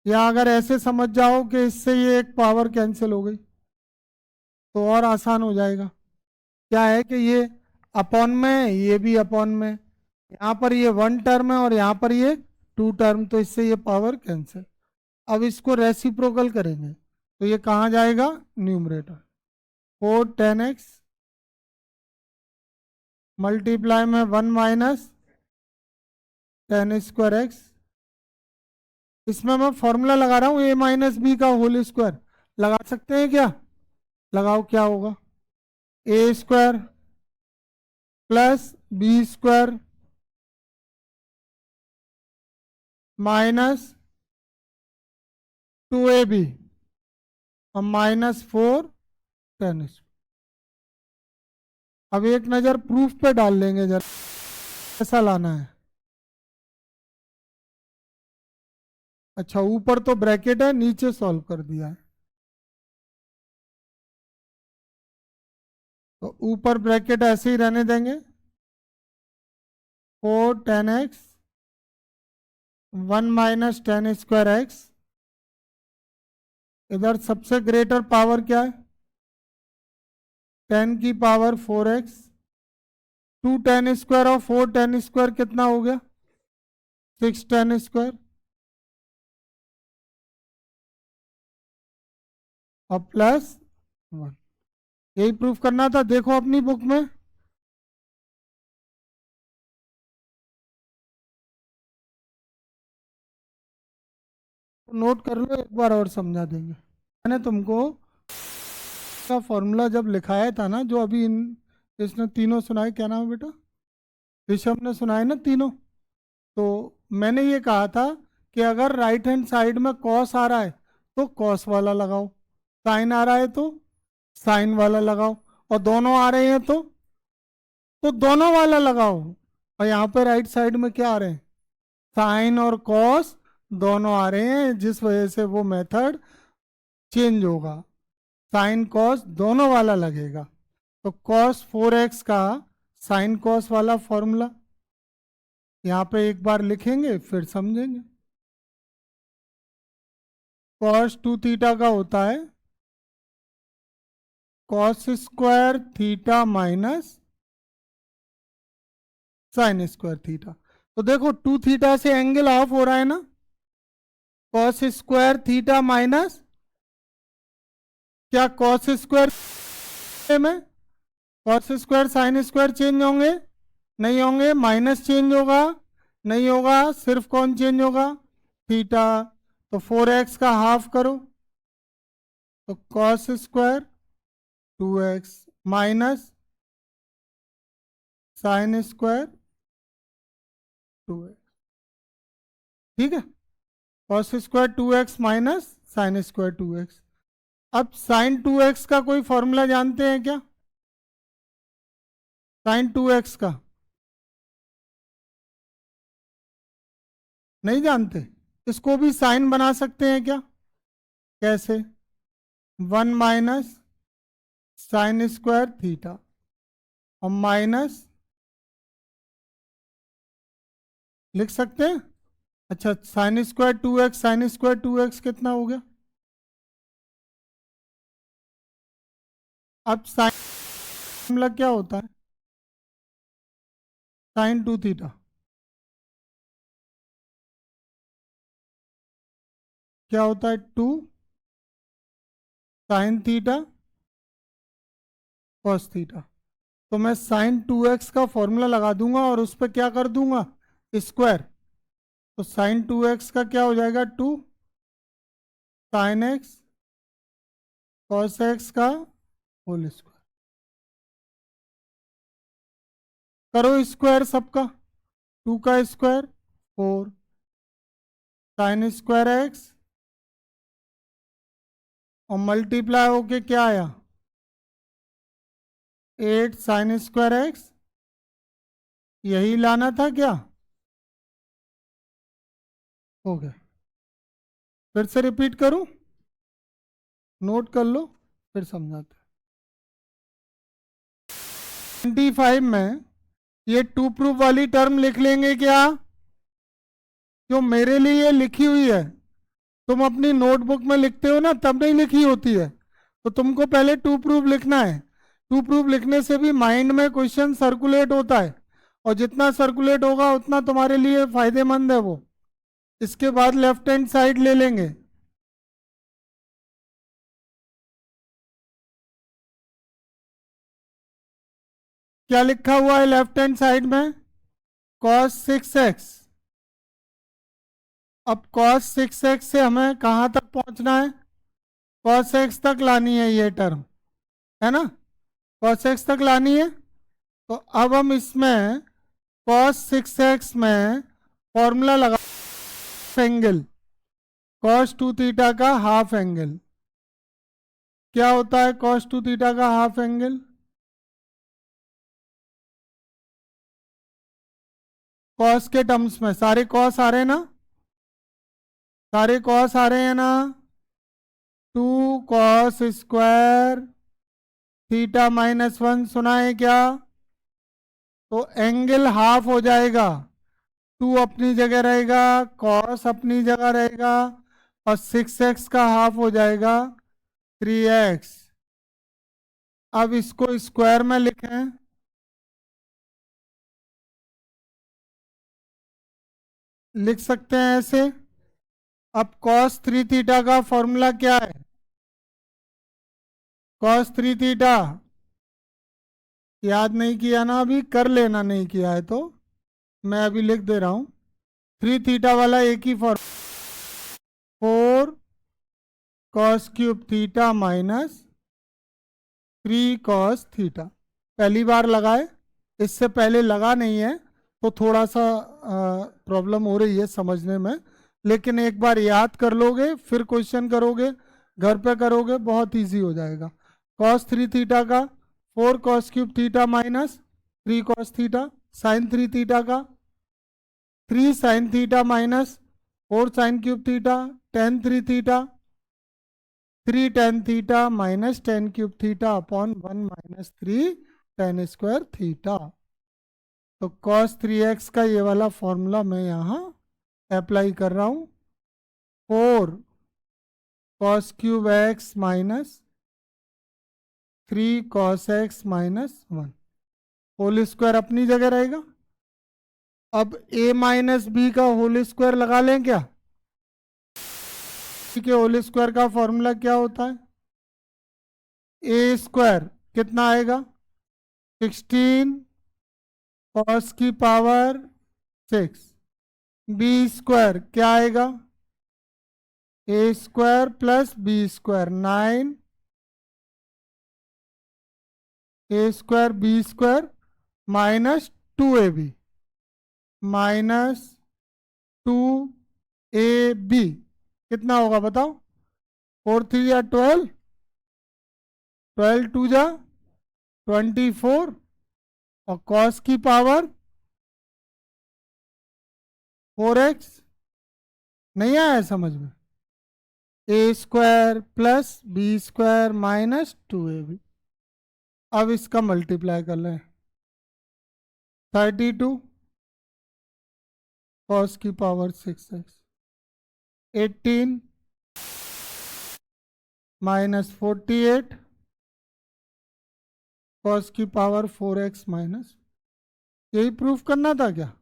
या अगर ऐसे समझ जाओ कि इससे ये एक पावर कैंसिल हो गई तो और आसान हो जाएगा। क्या है कि ये अपॉन में है, ये भी अपॉन में, यहाँ पर ये 1 टर्म है और यहाँ पर ये 2 टर्म, तो इससे ये पावर कैंसिल। अब इसको रेसिप्रोकल करेंगे तो ये कहाँ जाएगा? न्यूमरेटर। 4 10x मल्टीप्लाई में 1 माइनस 10 स्क्वायर एक्स। इसमें मैं फॉर्मूला लगा रहा हूँ a माइनस बी का होल स्क्वायर। लगा सकते हैं क्या? लगाओ, क्या होगा? A square plus B square minus 2ab और माइनस 4 10। अब एक नज़र प्रूफ पे डाल लेंगे जरा, ऐसा लाना है। अच्छा, ऊपर तो ब्रैकेट है, नीचे सॉल्व कर दिया है तो ऊपर ब्रैकेट ऐसे ही रहने देंगे। 4 10x 1 माइनस 10 स्क्वायर एक्स। इधर सबसे ग्रेटर पावर क्या है? 10 की पावर 4x। 2 10 स्क्वायर और 4 10 स्क्वायर कितना हो गया? 6 10 स्क्वायर और प्लस 1। यही प्रूफ करना था। देखो अपनी बुक में, नोट कर लो, एक बार और समझा देंगे। मैंने तुमको का फॉर्मूला जब लिखाया था ना, जो अभी इसने तीनों सुनाए, क्या नाम है बेटा? ऋषभ ने सुनाए ना तीनों। तो मैंने ये कहा था कि अगर राइट हैंड साइड में कॉस आ रहा है तो कॉस वाला लगाओ, साइन आ रहा है तो साइन वाला लगाओ, और दोनों आ रहे हैं तो दोनों वाला लगाओ। और यहाँ पे राइट साइड में क्या आ रहे हैं? साइन और कॉस दोनों आ रहे हैं, जिस वजह से वो मेथड चेंज होगा। साइन कॉस दोनों वाला लगेगा। तो कॉस 4x का साइन कॉस वाला फॉर्मूला यहाँ पे एक बार लिखेंगे, फिर समझेंगे। कॉस 2 थीटा का होता है cos square theta minus sine square theta. तो देखो 2 थीटा से एंगल ऑफ हो रहा है ना, कॉस स्क्वायर थीटा माइनस, क्या कॉस स्क्वायर में cos square sine square change होंगे? नहीं होंगे। माइनस चेंज होगा? नहीं होगा। सिर्फ कौन चेंज होगा? थीटा। तो 4x का हाफ करो तो cos square 2x minus sine square 2x। ठीक है, cos square 2x minus sine square 2x। अब साइन 2x का कोई फॉर्मूला जानते हैं क्या? साइन 2x का नहीं जानते? इसको भी साइन बना सकते हैं क्या? कैसे? 1 माइनस साइन स्क्वायर थीटा और माइनस लिख सकते हैं। अच्छा, sign square 2x sign square 2x कितना हो गया? अब साइन फॉर्मूला क्या होता है? साइन 2 थीटा क्या होता है? 2 साइन थीटा कॉस थीटा। तो मैं साइन 2x का फॉर्मूला लगा दूंगा और उस पर क्या कर दूंगा, स्क्वायर। तो साइन 2x का क्या हो जाएगा, 2 साइन एक्स कॉस एक्स का होल स्क्वायर। करो स्क्वायर सबका, 2 का स्क्वायर 4 साइन स्क्वायर एक्स और मल्टीप्लाई होके क्या आया, 8 साइन स्क्वायर एक्स। यही लाना था क्या, हो गया। फिर से रिपीट करूं, नोट कर लो फिर समझाते हैं। 25 में ये टू प्रूफ वाली टर्म लिख लेंगे क्या, जो मेरे लिए लिखी हुई है। तुम अपनी नोटबुक में लिखते हो ना, तब नहीं लिखी होती है। तो तुमको पहले टू प्रूफ लिखना है। टू प्रूफ लिखने से भी माइंड में क्वेश्चन सर्कुलेट होता है, और जितना सर्कुलेट होगा उतना तुम्हारे लिए फायदेमंद है वो। इसके बाद लेफ्ट हैंड साइड ले लेंगे। क्या लिखा हुआ है लेफ्ट हैंड साइड में, cos 6x। अब cos 6x से हमें कहाँ तक पहुंचना है, cos x तक लानी है ये टर्म, है ना, cos x तक लानी है। तो अब हम इसमें cos 6x में फॉर्मूला लगा, एंगल cos 2 थीटा का हाफ एंगल। क्या होता है cos 2 थीटा का हाफ एंगल, cos के टर्म्स में सारे cos आ रहे हैं ना, सारे cos आ रहे हैं ना, 2 cos स्क्वायर थीटा -1 सुना है क्या। तो एंगल हाफ हो जाएगा, 2 अपनी जगह रहेगा, cos अपनी जगह रहेगा, और 6x का हाफ हो जाएगा 3x। अब इसको स्क्वायर में लिखें, लिख सकते हैं ऐसे। अब cos 3 थीटा का फॉर्मूला क्या है, cos 3 थीटा याद नहीं किया ना, अभी कर लेना, नहीं किया है तो मैं अभी लिख दे रहा हूं। 3 थीटा वाला एक ही formula, 4 cos cube theta -3 cos theta. पहली बार लगाए, इससे पहले लगा नहीं है, तो थोड़ा सा प्रॉब्लम हो रही है समझने में। लेकिन एक बार याद कर लोगे, फिर क्वेश्चन करोगे, घर पे करोगे, बहुत इजी हो जाएगा। cos 3 थीटा का 4 cos cube theta -3 cos theta, sine 3 theta का 3 sine theta -4 sine cube theta, tan 3 theta 3 tan theta -tan cube theta upon 1 -3 tan square theta. तो cos 3x का ये वाला फॉर्मूला मैं यहाँ अप्लाई कर रहा हूँ। 4 cos cube x -3 cos x -1 whole square अपनी जगह रहेगा। अब a -b का होल स्क्वायर लगा लें क्या, के होल स्क्वायर का फॉर्मूला क्या होता है, a स्क्वायर कितना आएगा 16 cos की पावर 6, b स्क्वायर क्या आएगा, a square plus b square 9, a square b square -2ab -2ab कितना होगा बताओ, 4 3 या 12, 12 2 जा 24, और cos की पावर 4x। नहीं आया समझ में, a square plus b square -2ab। अब इसका मल्टीप्लाई कर लें, 32 cos की पावर 6x, 18 -48 cos की पावर 4x यही प्रूफ करना था क्या,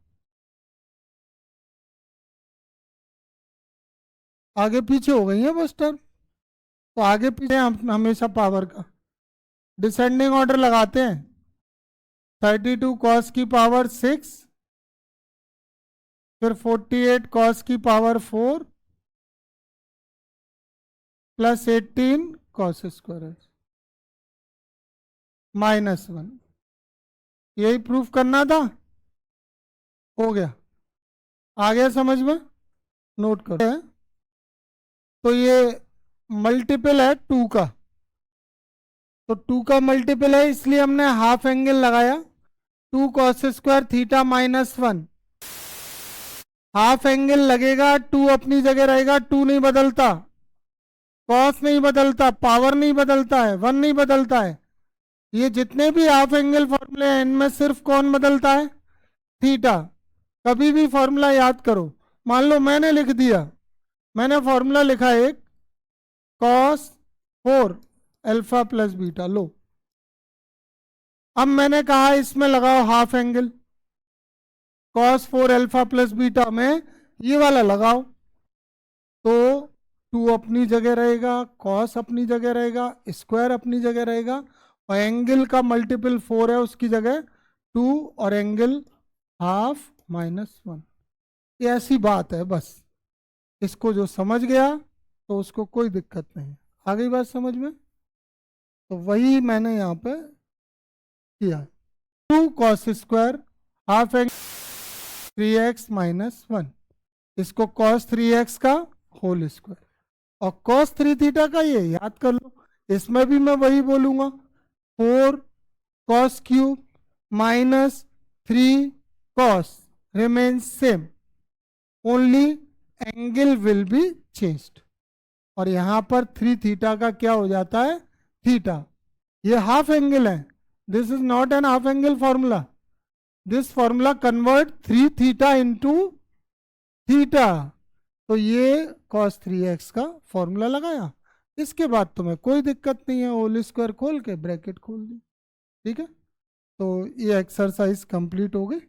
आगे पीछे हो गई है बस टर्म। तो आगे पीछे हम हमेशा पावर का डिसेंडिंग ऑर्डर लगाते हैं। 32 कॉस की पावर 6, फिर 48 कॉस की पावर 4 प्लस 18 कॉस स्क्वायर -1। यही प्रूफ करना था। हो गया, आ गया समझ में? नोट करो। तो ये मल्टीपल है 2 का, तो 2 का मल्टीपल है इसलिए हमने हाफ एंगल लगाया। 2 cos square theta -1। Half angle लगेगा, 2 अपनी जगह रहेगा, 2 नहीं बदलता, कॉस नहीं बदलता, पावर नहीं बदलता है, 1 नहीं बदलता है। ये जितने भी हाफ एंगल फॉर्मूले हैं इनमें सिर्फ कौन बदलता है? थीटा। कभी भी फॉर्मूला याद करो, मान लो मैंने लिख दिया, मैंने फॉर्मूला लिखा एक कॉस 4 अल्फा प्लस बीटा, लो अब मैंने कहा इसमें लगाओ half angle, cos 4 alpha plus beta में ये वाला लगाओ, तो 2 अपनी जगह रहेगा, कॉस अपनी जगह रहेगा, स्क्वायर अपनी जगह रहेगा, और एंगल का मल्टीपल 4 है उसकी जगह 2, और एंगल हाफ -1। ये ऐसी बात है, बस इसको जो समझ गया तो उसको कोई दिक्कत नहीं। आ गई बात समझ में? तो वही मैंने यहाँ पे किया। 2 cos square half angle 3x -1, इसको cos 3x का होल स्क्वायर, और cos 3 थीटा का ये याद कर लो। इसमें भी मैं वही बोलूंगा, 4 cos cube -3 cos remains same, only angle will be changed. और यहां पर 3 थीटा का क्या हो जाता है? थीटा। ये हाफ एंगल है, this is not an half angle formula, this formula convert 3 theta into theta. तो ये cos 3x का फॉर्मूला लगाया, इसके बाद तुम्हें कोई दिक्कत नहीं है, होल स्क्वायर खोल के ब्रैकेट खोल दी। ठीक है, तो ये एक्सरसाइज कंप्लीट हो गई।